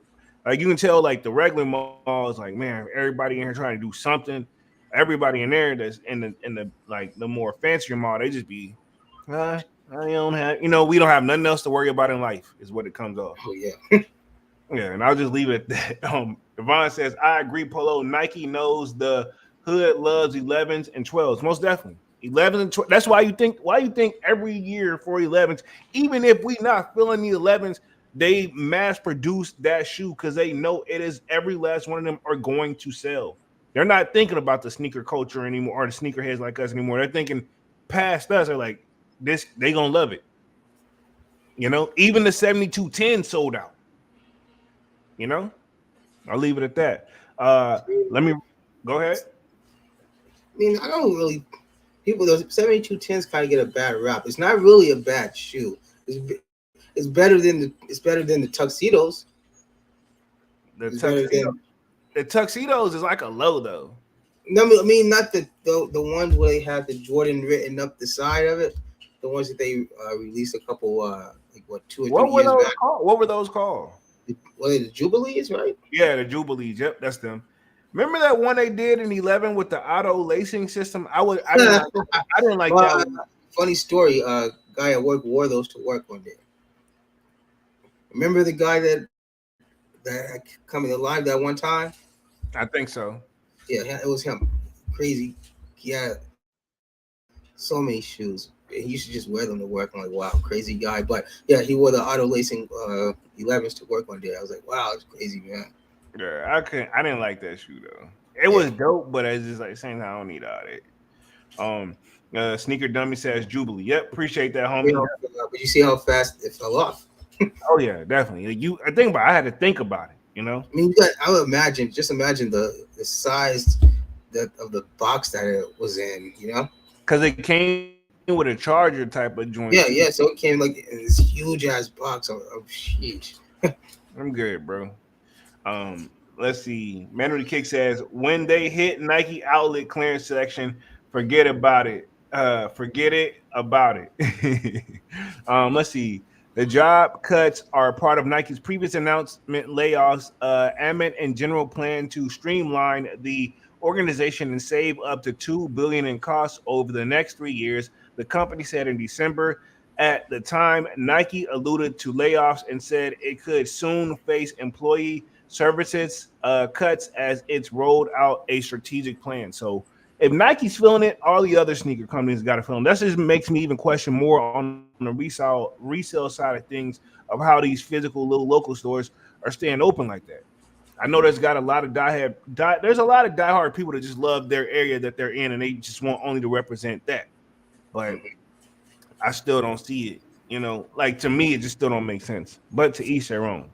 like you can tell like the regular mall is like, man, everybody in here trying to do something. Everybody in there that's in the like the more fancier mall, they just be I don't have, we don't have nothing else to worry about in life, is what it comes off. Oh yeah. Yeah, and I'll just leave it at that. Yvonne says, I agree, Polo. Nike knows the hood loves 11s and 12s. Most definitely. 11s and 12s. That's why you think every year for 11s, even if we not feeling the 11s, they mass produce that shoe because they know it is every last one of them are going to sell. They're not thinking about the sneaker culture anymore or the sneakerheads like us anymore. They're thinking past us. They're like, this, they gonna love it. Even the 7210 sold out. I'll leave it at that. Let me go ahead. I mean, I don't really. People, those 7210s kind of get a bad rap. It's not really a bad shoe. It's better than the tuxedos. The tuxedos is like a low though. No, I mean not the ones where they have the Jordan written up the side of it. The ones that they released a couple 2 or 3 years back. What were those called? Were they the Jubilees, right? Yeah, the Jubilees. Yep, that's them. Remember that one they did in 11 with the auto lacing system? I didn't like that one. Funny story. Guy at work wore those to work one day. Remember the guy that coming alive that one time? I think so. Yeah, it was him. Crazy. Yeah, so many shoes. He used to just wear them to work. I'm like, wow, crazy guy. But yeah, he wore the auto lacing 11s to work one day. I was like, wow, it's crazy, man. Yeah, I didn't like that shoe though. It was dope, but it's just like same time I don't need all that. Sneaker Dummy says Jubilee. Yep, appreciate that, homie. But you see how fast it fell off. Oh yeah, definitely. I had to think about it. I mean, I would imagine. Just imagine the size of the box that it was in. Because it came with a charger type of joint. Yeah. So it came like in this huge ass box. Oh, sheesh. I'm good, bro. Let's see. Manuel Kick says when they hit Nike outlet clearance section, forget about it. Let's see. The job cuts are part of Nike's previous announcement layoffs. Amit and General plan to streamline the organization and save up to $2 billion in costs over the next 3 years, the company said in December. At the time, Nike alluded to layoffs and said it could soon face employee services cuts as it's rolled out a strategic plan. So if Nike's feeling it, all the other sneaker companies got to feel them. That just makes me even question more on the resale side of things of how these physical little local stores are staying open like that. I know there's got a lot of diehard people that just love their area that they're in and they just want only to represent that. But I still don't see it. Like to me, it just still don't make sense. But to each their own.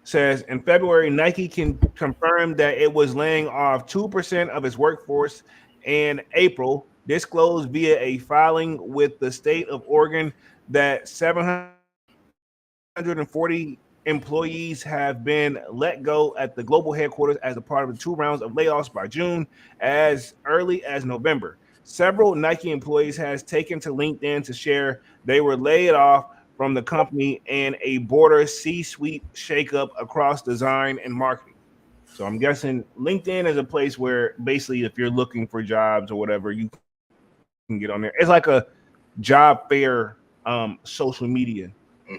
Says in February, Nike can confirm that it was laying off 2% of its workforce in April, disclosed via a filing with the state of Oregon that 740 employees have been let go at the global headquarters as a part of the 2 rounds of layoffs by June as early as November. Several Nike employees has taken to LinkedIn to share they were laid off from the company and a border C-suite shakeup across design and marketing. So I'm guessing LinkedIn is a place where basically if you're looking for jobs or whatever, you can get on there. It's like a job fair social media.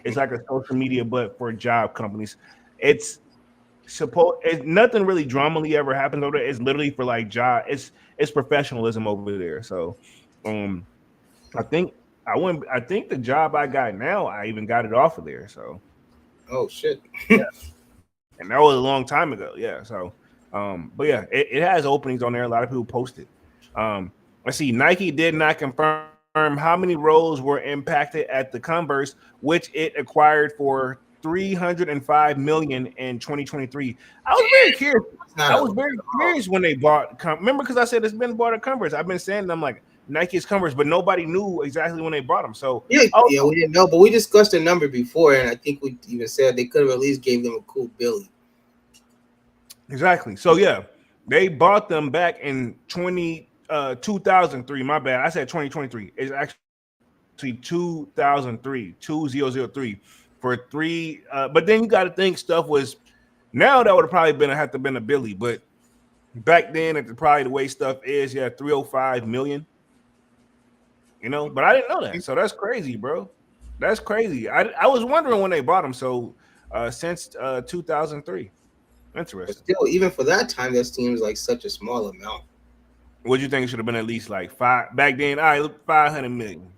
It's like a social media, but for job companies. It's nothing really dramally ever happens over there. It's literally for like job. It's professionalism over there. So I think the job I got now, I even got it off of there. So, oh shit, yeah. And that was a long time ago. Yeah. So, but yeah, it has openings on there. A lot of people post it. Let's see. Nike did not confirm how many roles were impacted at the Converse, which it acquired for $305 million in 2023. I was very curious. I was very curious when they bought. Remember, because I said it's been bought at Converse. I've been saying them like. Nike's Converse, but nobody knew exactly when they bought them. So yeah, we didn't know, but we discussed the number before, and I think we even said they could have at least gave them a cool Billy. Exactly. So yeah, they bought them back in 2003. My bad, I said 2023. It's actually 2003 for 3. But then you got to think stuff was now that would have probably have to been a Billy, but back then, probably the way stuff is, 305 million. But I didn't know that. So that's crazy, bro. That's crazy. I was wondering when they bought them. So since 2003. But Interesting. still, even for that time, that seems like such a small amount. What do you think it should have been at least like five back then? All right, look, 500 million.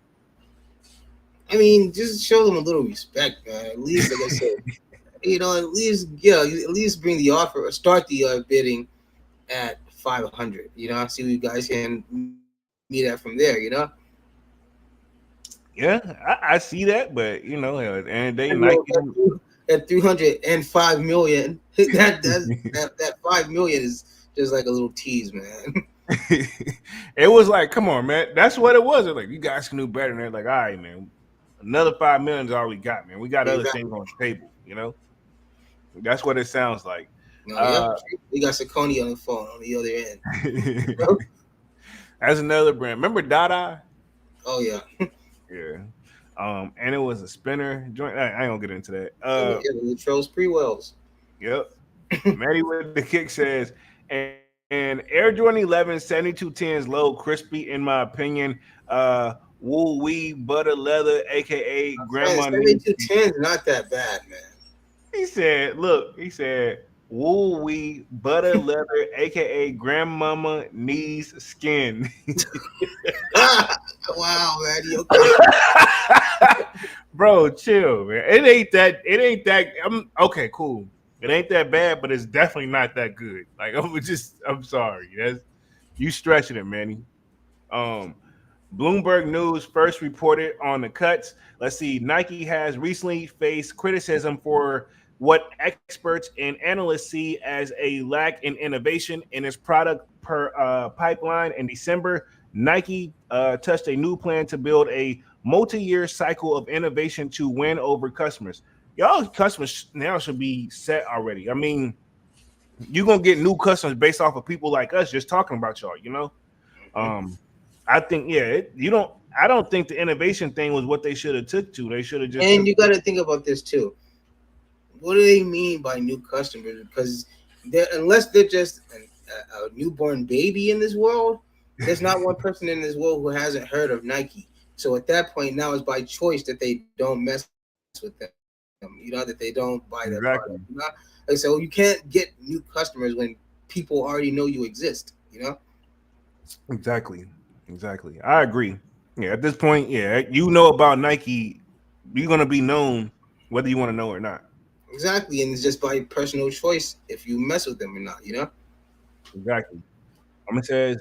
I mean, just show them a little respect, man. At least, like I said, at least, at least bring the offer or start the bidding at 500. See what you guys can meet at from there. Yeah, I see that, but and they And Nike. at 305 million, that 5 million is just like a little tease, man. It was like, come on, man. That's what it was. Like, you guys can do better. And they're like, all right, man. Another 5 million is all we got, man. We got other Exactly. things on the table. That's what it sounds like. Yeah, we got Saucony on the phone on the other end. That's another brand. Remember Dada? Oh yeah. Yeah. And it was a spinner joint. I ain't gonna get into that. The Latrobe Sprewells. Yep. Matty with the kick says, and Air Jordan 11 7210s low, crispy in my opinion. Wool wee butter leather, aka grandma. 7210 is not that bad, man. He said, wool wee butter leather, aka grandmama needs skin. Wow, man. You okay? Bro, chill, man. It ain't that. Okay, cool. It ain't that bad, but it's definitely not that good. Like I'm sorry. You stretching it, Manny. Bloomberg News first reported on the cuts. Let's see. Nike has recently faced criticism for what experts and analysts see as a lack in innovation in its product pipeline. In December, Nike touched a new plan to build a multi-year cycle of innovation to win over customers. Y'all customers now should be set already. I mean, you're gonna get new customers based off of people like us just talking about y'all. I think I don't think the innovation thing was what they should have took to. They should have just. And you got to think about this too. What do they mean by new customers? Because unless they're just a newborn baby in this world, there's not one person in this world who hasn't heard of Nike. So at that point, now it's by choice that they don't mess with them. That they don't buy their product. And so you can't get new customers when people already know you exist. Exactly. I agree. Yeah, at this point, about Nike, you're gonna be known whether you want to know or not. Exactly, and it's just by personal choice if you mess with them or not. Exactly. It says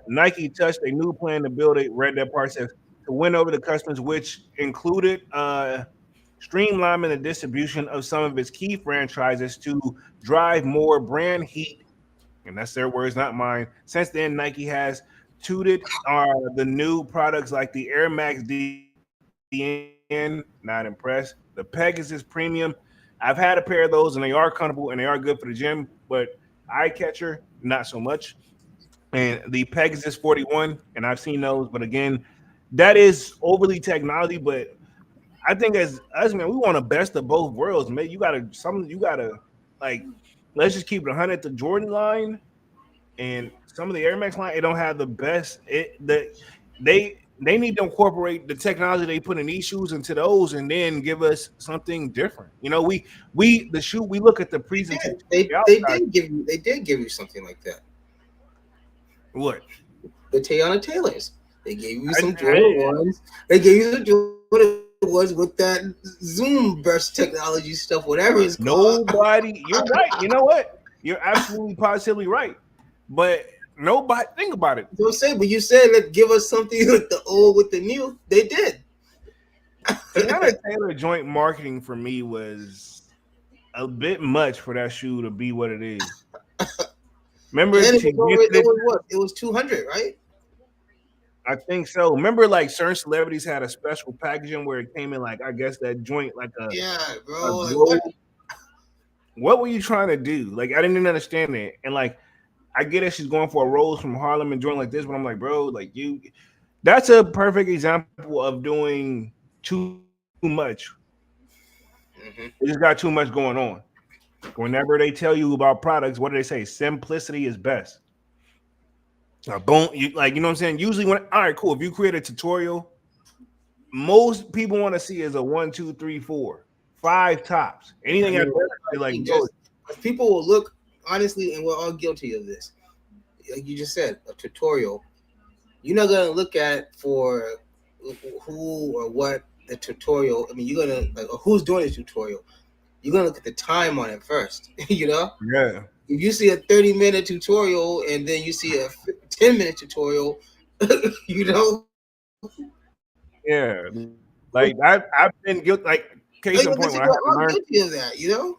Nike touched a new plan to build a read that part says to win over the customers, which included streamlining the distribution of some of its key franchises to drive more brand heat. And that's their words, not mine. Since then, Nike has tooted the new products like the Air Max DN, not impressed. The Pegasus Premium, I've had a pair of those and they are comfortable and they are good for the gym, but eye catcher, not so much. And the Pegasus 41, and I've seen those, but again, that is overly technology. But I think as us, man, we want the best of both worlds, man. You gotta like, let's just keep it 100. The Jordan line and some of the Air Max line, it don't have the best. They need to incorporate the technology they put in these shoes into those, and then give us something different. We look at the presentation. They did give you something like that. What? The Tayana Taylors. They gave you some Jordan ones. They gave you the Jordan ones with that Zoom burst technology stuff, whatever it's called. You're right. You know what? You're absolutely positively right. But nobody, think about it. Don't say, but you said that give us something with the old with the new. They did. Tayana Taylor joint marketing for me was a bit much for that shoe to be what it is. Remember, it was 200, right? I think so. Remember, like certain celebrities had a special packaging where it came in, like I guess that joint, like a bro. Like, what were you trying to do? Like I didn't understand it, and like I get it, she's going for a Rose from Harlem and joint like this, but I'm like, bro, like that's a perfect example of doing too much. Mm-hmm. You just got too much going on. Whenever they tell you about products, what do they say? Simplicity is best. Boom, like, you know what I'm saying? Usually when, all right, cool. If you create a tutorial, most people want to see is a 1, 2, 3, 4, 5 tops. I Anything mean, after that, they're like, oh, just people will look honestly, and we're all guilty of this. Like you just said, a tutorial. You're not gonna look at for who or what the tutorial. I mean, you're gonna like who's doing the tutorial. You're gonna look at the time on it first. You know, yeah. if you see a 30-minute tutorial and then you see a 10-minute tutorial, you know, Yeah, like I've been guilty. Like, case like in point, when I we're had to all learn, guilty of that. You know,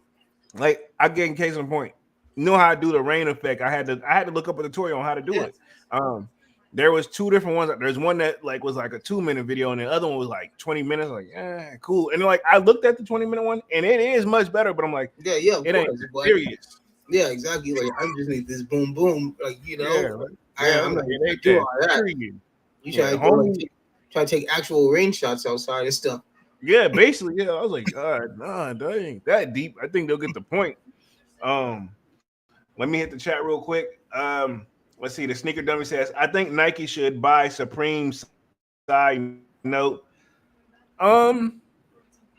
like I get in case in point. You know how I do the rain effect? I had to look up a tutorial on how to do yeah. it. There was two different ones. There's one that like was like a 2-minute video, and the other one was like 20 minutes. Like, cool. And like I looked at the 20-minute one, and it is much better. But I'm like, Yeah, of it ain't course. But serious. yeah, exactly. Like I just need this boom boom. Like you know, Yeah, like, yeah. I'm Like, not it gonna ain't do that all that. serious. You Yeah, try to go homie. try to take actual rain shots outside and stuff. Yeah, basically, yeah. I was like, nah, that ain't that deep. I think they'll get the point. Um, Let me hit the chat real quick. Let's see. The sneaker dummy says, I think Nike should buy Supreme side note. Um,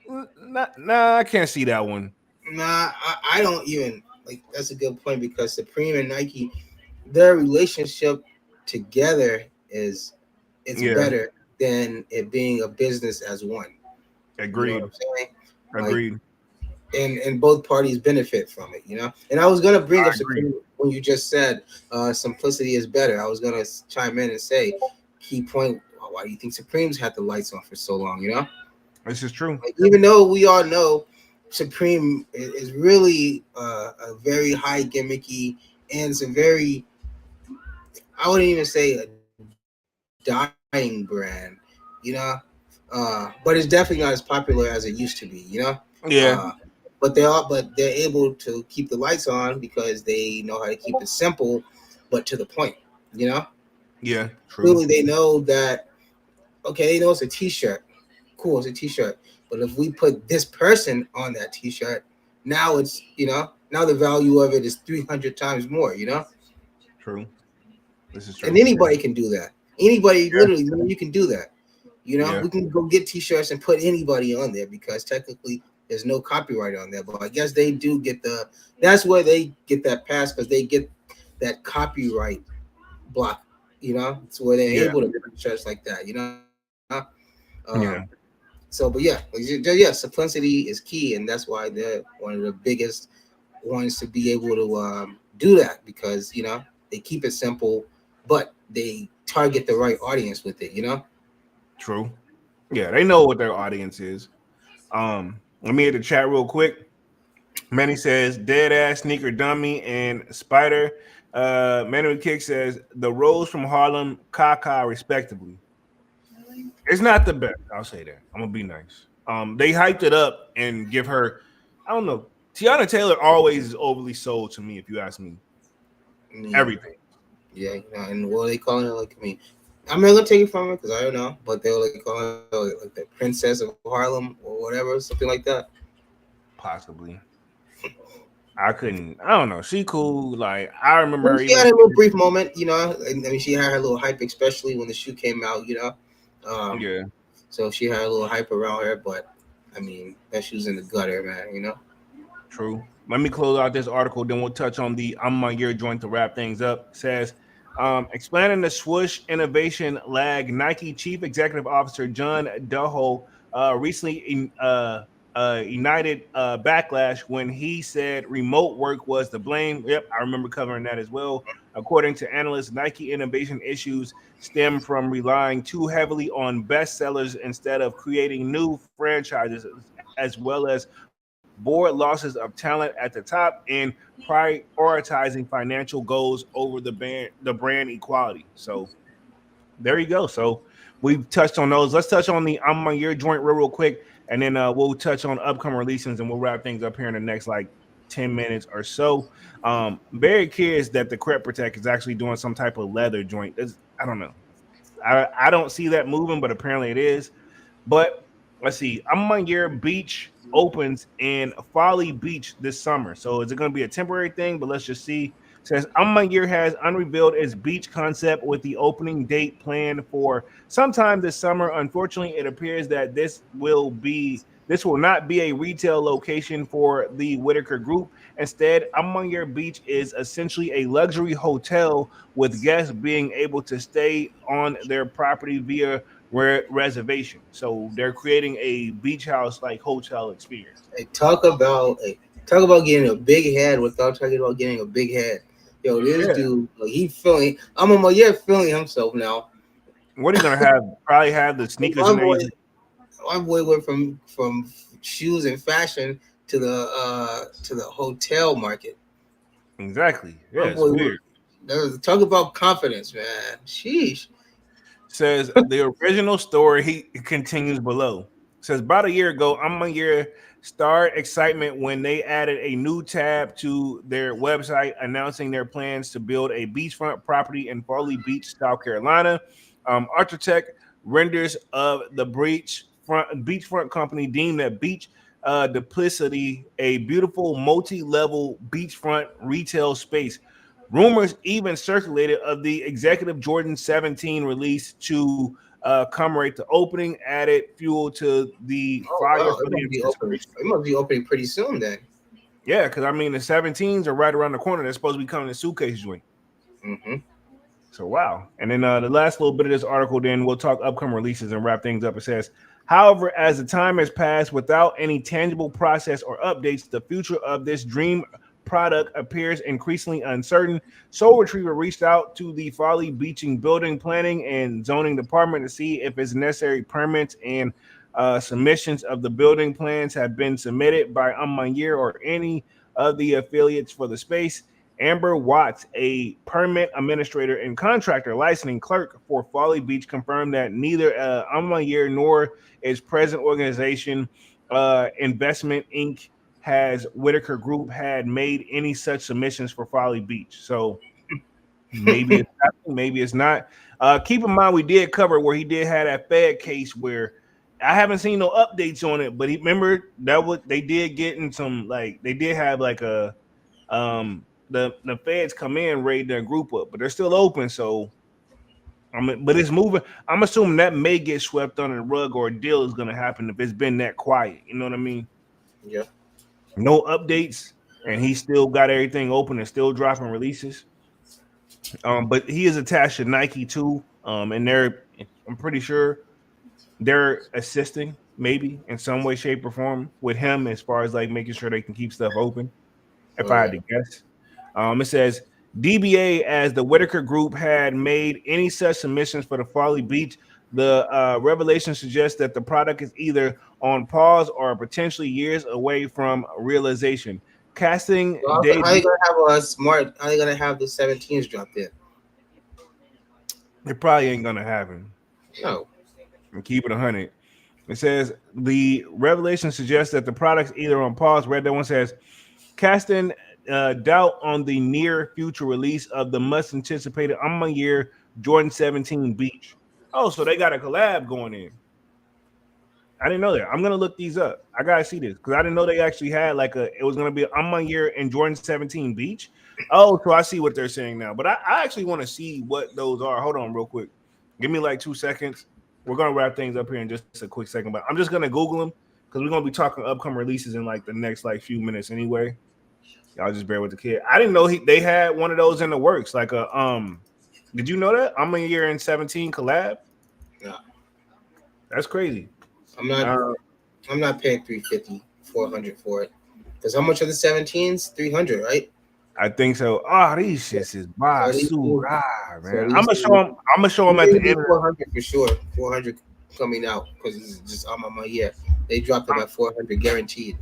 nah, I can't see that one. Nah, I don't even like. That's a good point because Supreme and Nike, their relationship together is it's Yeah, better than it being a business as one. You know what agreed. I'm saying? Like, Agreed. and both parties benefit from it. You know. And I was gonna bring I up agree. Supreme when you just said simplicity is better. I was gonna chime in and say key point. Why do you think Supreme's had the lights on for so long? You know. This is true. Like, even though we all know Supreme is really a very high gimmicky and it's a very, I wouldn't even say a dying brand, you know, but it's definitely not as popular as it used to be, you know. Yeah. Uh, but they're able to keep the lights on because they know how to keep it simple, but to the point, you know. Yeah. True. Clearly, they know that. Okay, they know it's a T-shirt. Cool, it's a T-shirt. But if we put this person on that T-shirt, now it's now the value of it is 300 times more. You know, True. This is and true. anybody can do that. Anybody, Yeah. literally, you can do that. You know, Yeah. we can go get T-shirts and put anybody on there because technically there's no copyright on there. But I guess they do get the. That's where they get that pass because they get that copyright block. You know, it's where they're Yeah. able to print shirts like that. You know. Yeah. So, but yeah, simplicity is key, and that's why they're one of the biggest ones to be able to do that because they keep it simple, but they target the right audience with it. You know. True. Yeah. They know what their audience is. Let me hit the chat real quick. Manny says, dead ass sneaker dummy and spider. Manny Kick says, the Rose from Harlem, Kaka, respectively. It's not the best. I'll say that. I'm gonna be nice. They hyped it up and give her. I don't know. Tiana Taylor always is overly sold to me. If you ask me, I mean, everything. yeah, and what are they calling it? Like, I mean, I'm not gonna take it from her because I don't know, but they were like calling her like the Princess of Harlem or whatever, something like that. Possibly. I couldn't. I don't know. She cool. Like I remember her She even. had a little brief moment, I mean, she had her little hype, especially when the shoe came out, Yeah. So she had a little hype around her, but I mean, that shoe's in the gutter, man. True. Let me close out this article, then we'll touch on the I'm my year joint to wrap things up. It says, explaining the swoosh innovation lag, Nike Chief Executive Officer John Doho recently ignited backlash when he said remote work was to blame. Yep, I remember covering that as well. According to analysts, Nike innovation issues stem from relying too heavily on bestsellers instead of creating new franchises, as well as board losses of talent at the top and prioritizing financial goals over the brand equality. So there you go. So we've touched on those. Let's touch on the I'm my year joint real quick, and then we'll touch on upcoming releases and we'll wrap things up here in the next like 10 minutes or so. Very curious that the Crep Protect is actually doing some type of leather joint. I don't know. I don't see that moving, but apparently it is. But let's see. I'm my year beach opens in Folly Beach this summer. So is it going to be a temporary thing? But let's just see. Says Year has unrevealed its beach concept with the opening date planned for sometime this summer. Unfortunately, it appears that this will not be a retail location for the Whitaker Group. Instead, Year Beach is essentially a luxury hotel with guests being able to stay on their property via reservation. So they're creating a beach house like hotel experience. Talk about getting a big head without talking about getting a big head. Yo, this Yeah. dude, like, he feeling. I'm a yeah, feeling himself now. What are you gonna have? Probably have the sneakers My in there. boy, my boy went from shoes and fashion to the hotel market. Exactly. Yeah, My it's boy, weird. talk about confidence, man. Sheesh. Says the original story he continues below. Says about a year ago, Year started excitement when they added a new tab to their website announcing their plans to build a beachfront property in Foley Beach, South Carolina. Architect renders of the beachfront company deemed that beach duplicity a beautiful multi-level beachfront retail space. Rumors even circulated of the executive Jordan 17 release to commemorate the opening, added fuel to the Oh fire wow, for it the must be open. anticipation. It must be opening pretty soon then. Yeah, because I mean the 17s are right around the corner. They're supposed to be coming in suitcase joint. Mm-hmm. So wow. And then the last little bit of this article, then we'll talk upcoming releases and wrap things up. It says, however, as the time has passed without any tangible process or updates, the future of this dream product appears increasingly uncertain. Soul Retriever reached out to the Folly Beaching Building Planning and Zoning Department to see if its necessary permits and submissions of the building plans have been submitted by Year or any of the affiliates for the space. Amber Watts, a permit administrator and contractor licensing clerk for Folly Beach, confirmed that neither Year nor its present organization, Investment Inc., has Whitaker Group had made any such submissions for Folly Beach. So maybe it's happening, maybe it's not. Keep in mind, we did cover where he did have that Fed case where I haven't seen no updates on it, but he remember that what they did get in some like they did have like a the feds come in, raid their group up, but they're still open. So I mean, but it's moving. I'm assuming that may get swept under the rug, or a deal is going to happen if it's been that quiet. You know what I mean? Yeah. No updates, and he still got everything open and still dropping releases. But he is attached to Nike too. And I'm pretty sure they're assisting maybe in some way, shape, or form with him as far as like making sure they can keep stuff open. If Oh I yeah. had to guess. It says DBA as the Whitaker Group had made any such submissions for the Folly Beach. The revelation suggests that the product is either on pause or potentially years away from realization. Casting So how you debut. gonna have a smart? How you gonna have the 17s drop there? It probably ain't gonna happen. No. And keep it 100. It says the revelation suggests that the product's either on pause. Red that one says casting doubt on the near future release of the much anticipated Year Jordan 17 Beach. Oh, so they got a collab going in. I didn't know that. I'm gonna look these up. I gotta see this because I didn't know they actually had like it was gonna be Year and Jordan 17 Beach. Oh, so I see what they're saying now. But I actually want to see what those are. Hold on, real quick. Give me like 2 seconds. We're gonna wrap things up here in just a quick second, but I'm just gonna Google them because we're gonna be talking upcoming releases in like the next like few minutes anyway. Y'all just bear with the kid. I didn't know they had one of those in the works. Like a did you know that Year and 17 collab? No. That's crazy. I'm not. Uh, I'm not paying 350, 400 for it. Because how much are the 17s? 300, right? I think so. Oh, these shits is So these two, basura, so man. these two, I'm gonna show them at the maybe end. 400 for sure. 400 coming out because it's just I'm on my year. They dropped them at 400 guaranteed.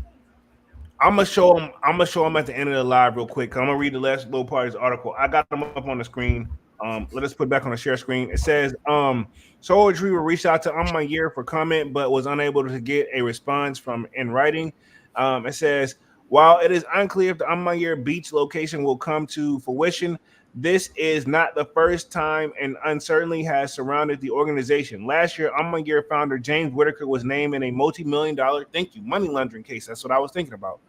I'm gonna show them. I'm gonna show them at the end of the live real quick. I'm gonna read the last little part of this article. I got them up on the screen. Let us put back on the share screen. It says, Soul Retriever reached out to Year for comment, but was unable to get a response from in writing. It says, while it is unclear if the Year Beach location will come to fruition, this is not the first time an uncertainty has surrounded the organization. Last year, Year founder James Whitaker was named in a multi-million-dollar, money laundering case. That's what I was thinking about.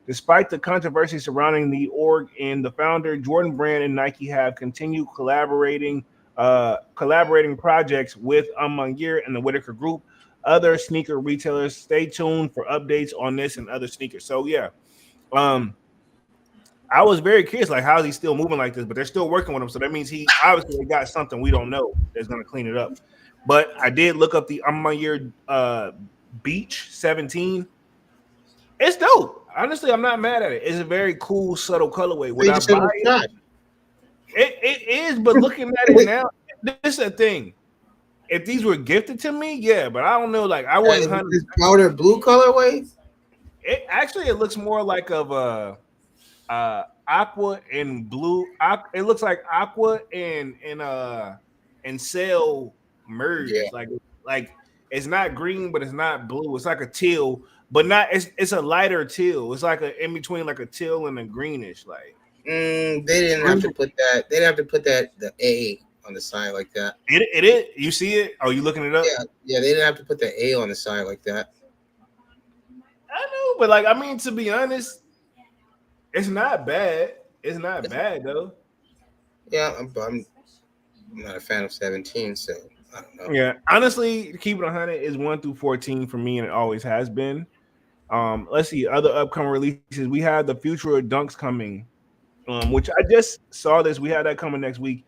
Despite the controversy surrounding the org and the founder, Jordan Brand and Nike have continued collaborating projects with Maniere and the Whitaker Group, other sneaker retailers. Stay tuned for updates on this and other sneakers. So yeah, um, I was very curious, like how is he still moving like this? But they're still working with him, so that means he obviously got something we don't know that's going to clean it up. But I did look up the Maniere Beach 17. It's dope. Honestly, I'm not mad at it. It's a very cool, subtle colorway. Would You I just said buy it's it? not. It is, but looking at it now, this is a thing. If these were gifted to me, yeah, but I don't know. Like I wouldn't hunt. This powder blue colorway. It looks more like of a aqua and blue. It looks like aqua and sail merged. Yeah. Like it's not green, but it's not blue. It's like a teal, but not. It's a lighter teal. It's like a in between like a teal and a greenish. Like They didn't have to put that. They didn't have to put that the A on the side like that. it is. You see it? Oh, you looking it up? Yeah. They didn't have to put the A on the side like that. I know, but like I mean, to be honest, it's not bad. It's not bad though. Yeah, I'm not a fan of 17, so I don't know. Yeah, honestly, keep it 100 is 1 through 14 for me, and it always has been. Let's see other upcoming releases. We have the Future of Dunks coming, which I just saw this. We have that coming next week.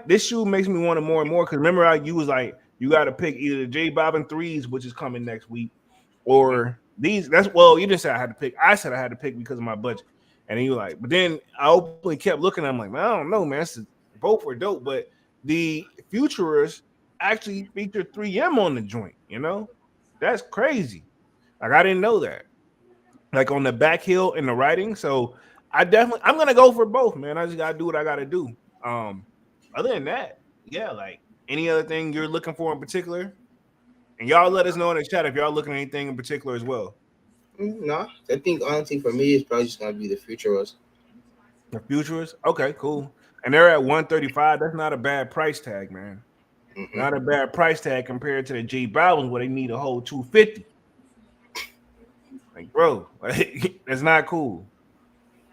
This shoe makes me want it more and more because remember how you was like you got to pick either the J Bobbin threes, which is coming next week, or these. You didn't say I had to pick. I said I had to pick because of my budget, and then you were like, but then I openly kept looking. I'm like, man, I don't know, man. Both were dope, but the Futurists actually featured 3M on the joint. You know, that's crazy. Like I didn't know that. Like on the back heel in the writing. So I'm gonna go for both, man. I just gotta do what I gotta do. Other than that, yeah, like any other thing you're looking for in particular, and y'all let us know in the chat if y'all looking at anything in particular as well. No, I think honestly for me it's probably just gonna be the Futurists. The Futurists, okay, cool. And they're at 135. That's not a bad price tag, man. Mm-hmm. Not a bad price tag compared to the J Balvin where they need a whole 250. Like, bro, like, that's not cool.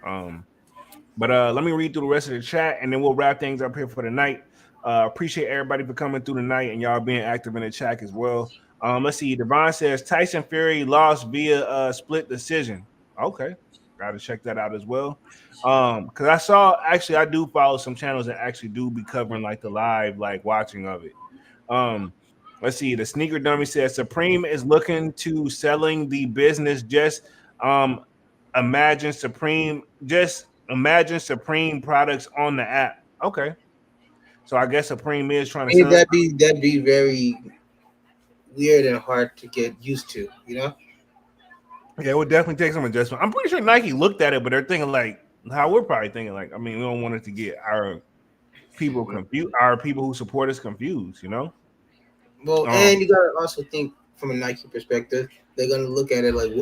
But let me read through the rest of the chat and then we'll wrap things up here for the night. Appreciate everybody for coming through tonight and y'all being active in the chat as well. Let's see. Devon says Tyson Fury lost via split decision. Okay, got to check that out as well. Because I do follow some channels that actually do be covering like the live like watching of it. Let's see. The Sneaker Dummy says Supreme is looking to selling the business. Imagine Supreme products on the app. Okay. So I guess Supreme is trying to sell that'd be very weird and hard to get used to, you know? Yeah, it would definitely take some adjustment. I'm pretty sure Nike looked at it, but they're thinking like how we're probably thinking. Like, I mean, we don't want it to get our people confused, our people who support us confused, you know? Well, and you gotta also think from a Nike perspective, they're gonna look at it like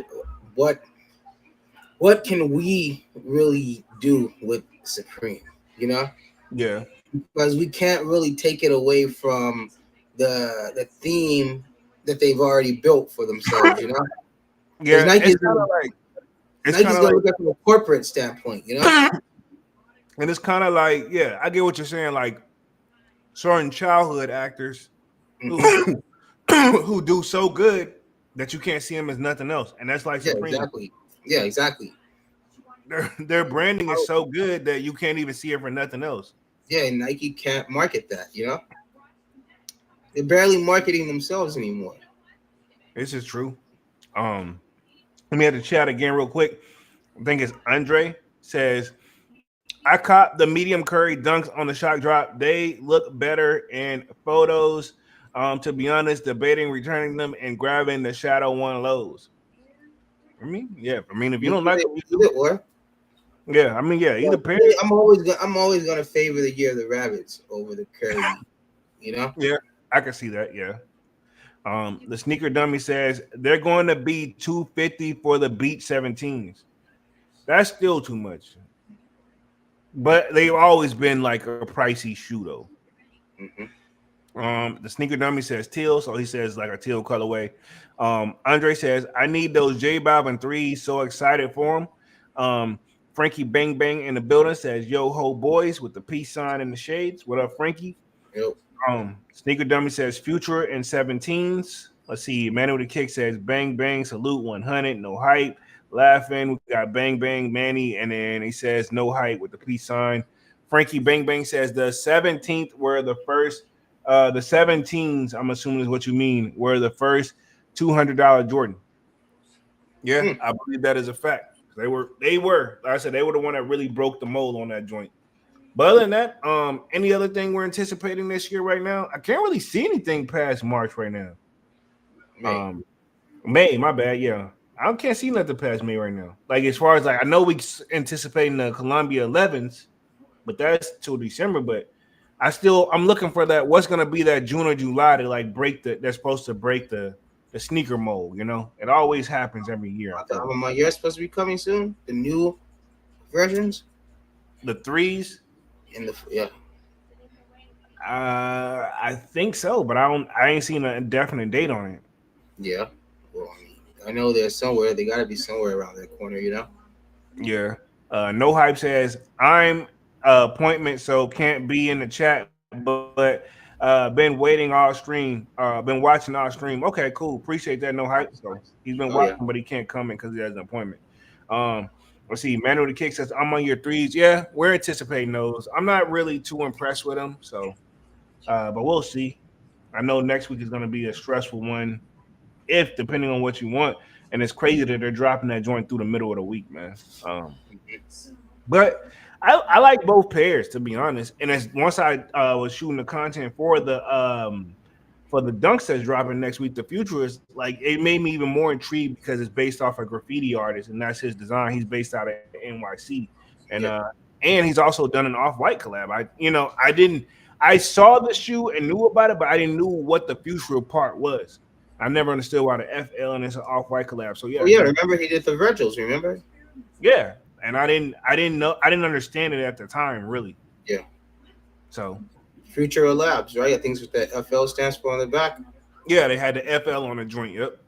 what can we really do with Supreme, you know? Yeah. Because we can't really take it away from the theme that they've already built for themselves, you know? Yeah, Nike's gonna look at it from a corporate standpoint, you know? And it's kind of like, yeah, I get what you're saying. Like certain childhood actors who do so good that you can't see them as nothing else, and that's like Supreme. Exactly. Yeah, exactly. Their branding is so good that you can't even see it for nothing else. Yeah, and Nike can't market that, you know? They're barely marketing themselves anymore. This is true. Let me have to chat again real quick. I think it's Andre says, I caught the medium curry dunks on the shock drop. They look better in photos. To be honest, debating returning them and grabbing the Shadow 1 lows. I mean, yeah. I mean, if you don't like them, yeah. I mean, yeah. Either pair. I'm always gonna favor the Year of the Rabbits over the curry. You know? Yeah, I can see that. Yeah. The Sneaker Dummy says they're going to be $250 for the Beat 17s. That's still too much. But they've always been like a pricey shoe, though. Mm-hmm. The sneaker dummy says teal, so he says like a teal colorway. Andre says, I need those J Balvin threes. So excited for them. Frankie Bang Bang in the building says, yo ho boys with the peace sign in the shades. What up, Frankie? Yep. Sneaker dummy says future and 17s. Let's see. Manuel the Kick says bang bang salute 100 no hype laughing. We got bang bang Manny, and then he says no hype with the peace sign. Frankie Bang Bang says the 17th were the first. The 17s, I'm assuming is what you mean, were the first $200 Jordan. Yeah, I believe that is a fact. They were. Like I said, they were the one that really broke the mold on that joint. But other than that, any other thing we're anticipating this year right now? I can't really see anything past March right now. May, my bad. Yeah, I can't see nothing past May right now. Like as far as like, I know we anticipating the Columbia 11s, but that's till December. But I'm looking for that. What's gonna be that June or July to like that's supposed to break the sneaker mold? You know, it always happens every year. The album of year supposed to be coming soon. The new versions, the threes, and I think so, but I ain't seen a definite date on it. Yeah, well, I know they're somewhere. They got to be somewhere around that corner, you know. Yeah. No hype says I'm appointment, so can't be in the chat, but been waiting all stream. Been watching all stream. Okay, cool. Appreciate that. No hype. So he's been watching, but he can't come in because he has an appointment. Let's see. Manuel the Kick says I'm on your threes. Yeah, we're anticipating those. I'm not really too impressed with them, so but we'll see. I know next week is going to be a stressful one, if depending on what you want. And it's crazy that they're dropping that joint through the middle of the week, man. But I like both pairs, to be honest. And as once I was shooting the content for the dunks that's dropping next week, the future is like it made me even more intrigued because it's based off a graffiti artist, and that's his design. He's based out of NYC, and he's also done an Off-White collab. I saw the shoe and knew about it, but I didn't know what the future part was. I never understood why the FL and it's an Off-White collab. So yeah. Oh, yeah, remember he did the Virgils, remember? Yeah. And I didn't understand it at the time, really. Yeah. So Future Labs, right? I think it's what the FL stands for on the back. Yeah, they had the FL on the joint. Yep,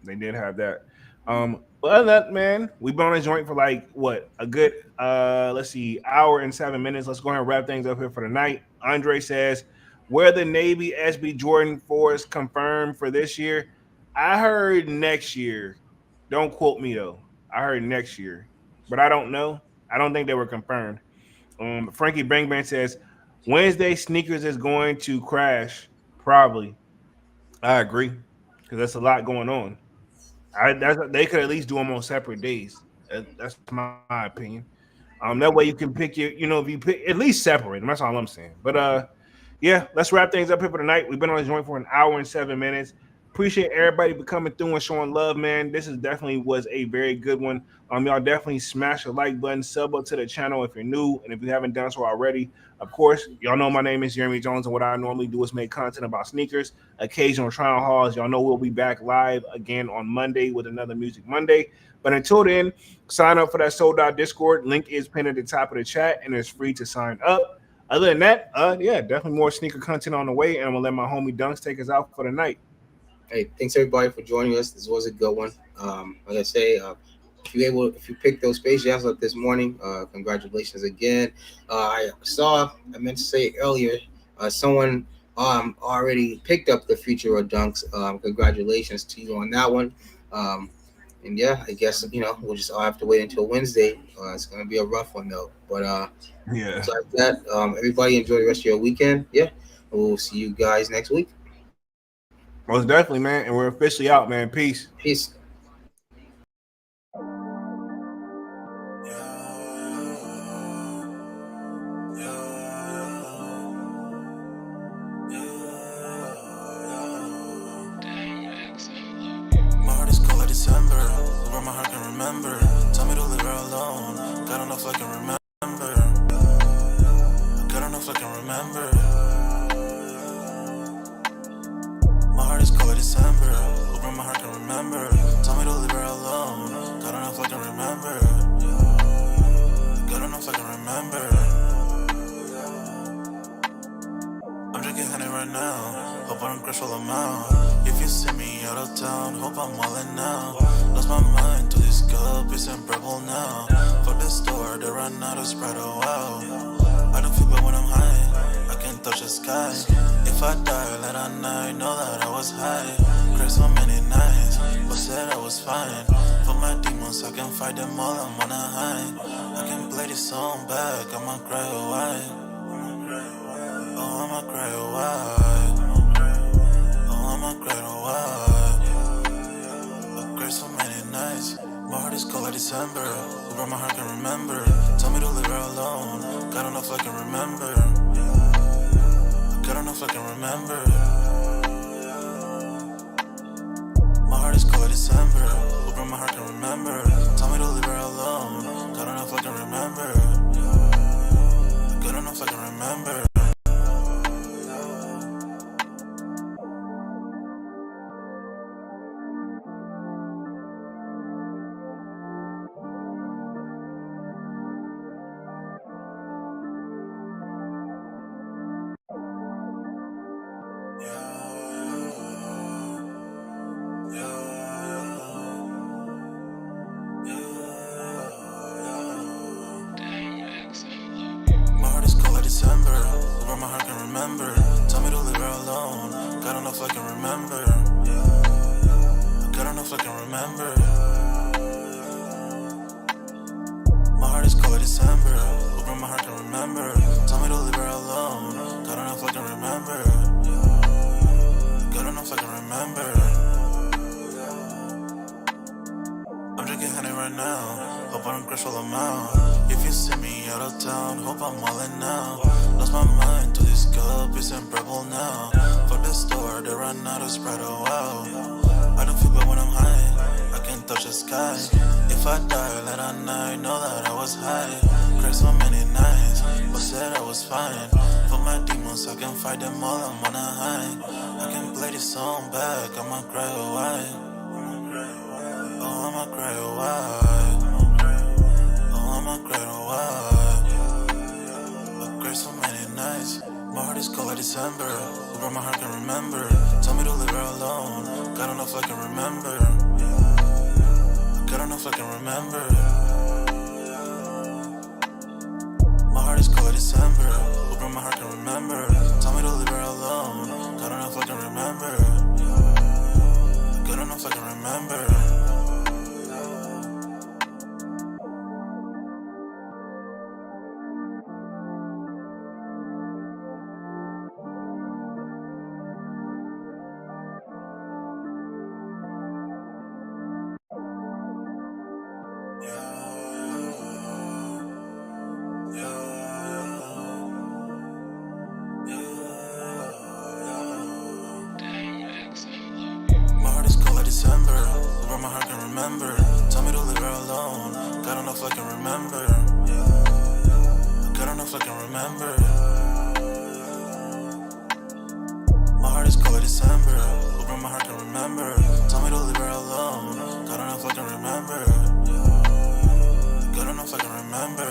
they did have that. But other than that, man, we've been on a joint for like what a good hour and 7 minutes. Let's go ahead and wrap things up here for the night. Andre says, where the Navy SB Jordan 4s confirmed for this year? I heard next year. Don't quote me though. I heard next year, but I don't know. I don't think they were confirmed. Frankie Bang Bang says Wednesday sneakers is going to crash. Probably. I agree because that's a lot going on. They could at least do them on separate days. That's my opinion. That way you can pick if you pick at least separate them. That's all I'm saying. But yeah, let's wrap things up here for tonight. We've been on the joint for an hour and 7 minutes. Appreciate everybody for coming through and showing love, man. This definitely was a very good one. Y'all definitely smash the like button, sub up to the channel if you're new, and if you haven't done so already. Of course, y'all know my name is Jeremy Jones, and what I normally do is make content about sneakers, occasional trial hauls. Y'all know we'll be back live again on Monday with another Music Monday. But until then, sign up for that Sold Out Discord. Link is pinned at the top of the chat, and it's free to sign up. Other than that, definitely more sneaker content on the way, and I'm gonna let my homie Dunks take us out for the night. Hey, thanks everybody for joining us. This was a good one. Like I say, if you picked those Space Jams up this morning, congratulations again. I meant to say earlier, someone already picked up the Future of Dunks. Congratulations to you on that one. And yeah, I guess we'll just all have to wait until Wednesday. It's gonna be a rough one though. But besides that, everybody enjoy the rest of your weekend. Yeah, we'll see you guys next week. Most definitely, man. And we're officially out, man. Peace. Peace. Right down, hope I'm wildin' now. Lost my mind to this cup, it's unbearable now. For the store, they run out of Sprite, oh wow. I don't feel bad when I'm high, I can't touch the sky. If I die late at night, know that I was high. Cried so many nights, but said I was fine. For my demons, I can fight them all, I'm on a high. I can play this song back, I'ma cry a while. Oh, I'ma cry a while. Oh, I'ma cry a while. I cried so many nights. My heart is cold like December. Whoever my heart can remember. Tell me to leave her alone. God don't know if I can remember. God don't know if I can remember. My heart is cold like December. Whoever my heart can remember. Tell me to leave her alone. God don't know if I can remember. God don't know if I can remember. December, where my heart can remember. Tell me to leave her alone. God don't know if I can remember. God don't know if I can remember. My heart is cold like December, where my heart can remember. Tell me to leave her alone. God don't know if I can remember. God don't know if I can remember. I'm drinking honey right now. Hope I don't crush all them out. If you see me out of town, hope I'm wildin' now. Lost my mind to this cup, it's unbearable now. For the store, they run out of Sprite, oh wow. I don't feel bad when I'm high, I can't touch the sky. If I die late at night, know that I was high. Cried so many nights, but said I was fine. For my demons, I can fight them all, I'm on a high. I can play this song back, I'ma cry a while. Oh, I'ma cry a while. Oh, I'ma cry a while. I cried so many nights. My heart is cold like December. Whoever my heart can remember. Tell me to leave her alone. God don't know if I can remember. God don't know if I can remember. My heart is cold like December. Whoever my heart can remember. Tell me to leave her alone. God don't know if I can remember. God don't know if I can remember. December, where my heart can remember. Tell me to leave her alone. God don't know if I can remember. God don't know if I can remember. My heart is cold like December, where my heart can remember. Tell me to leave her alone. God don't know if I can remember. God don't know if I can remember.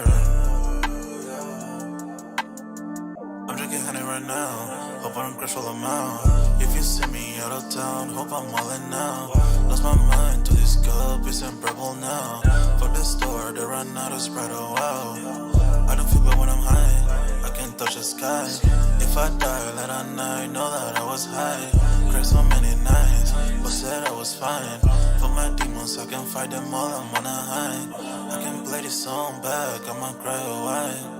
I'm drinking honey right now. Hope I don't crush all them out. If you see me out of town, hope I'm wildin' now. Lost my mind to this cup, it's unbearable now. For the store, they run out of Sprite, oh wow. I don't feel bad when I'm high, I can't touch the sky. If I die late at night, know that I was high. Cried so many nights, but said I was fine. For my demons, I can fight them all, I'm on a high. I can play this song back, I'ma cry a while.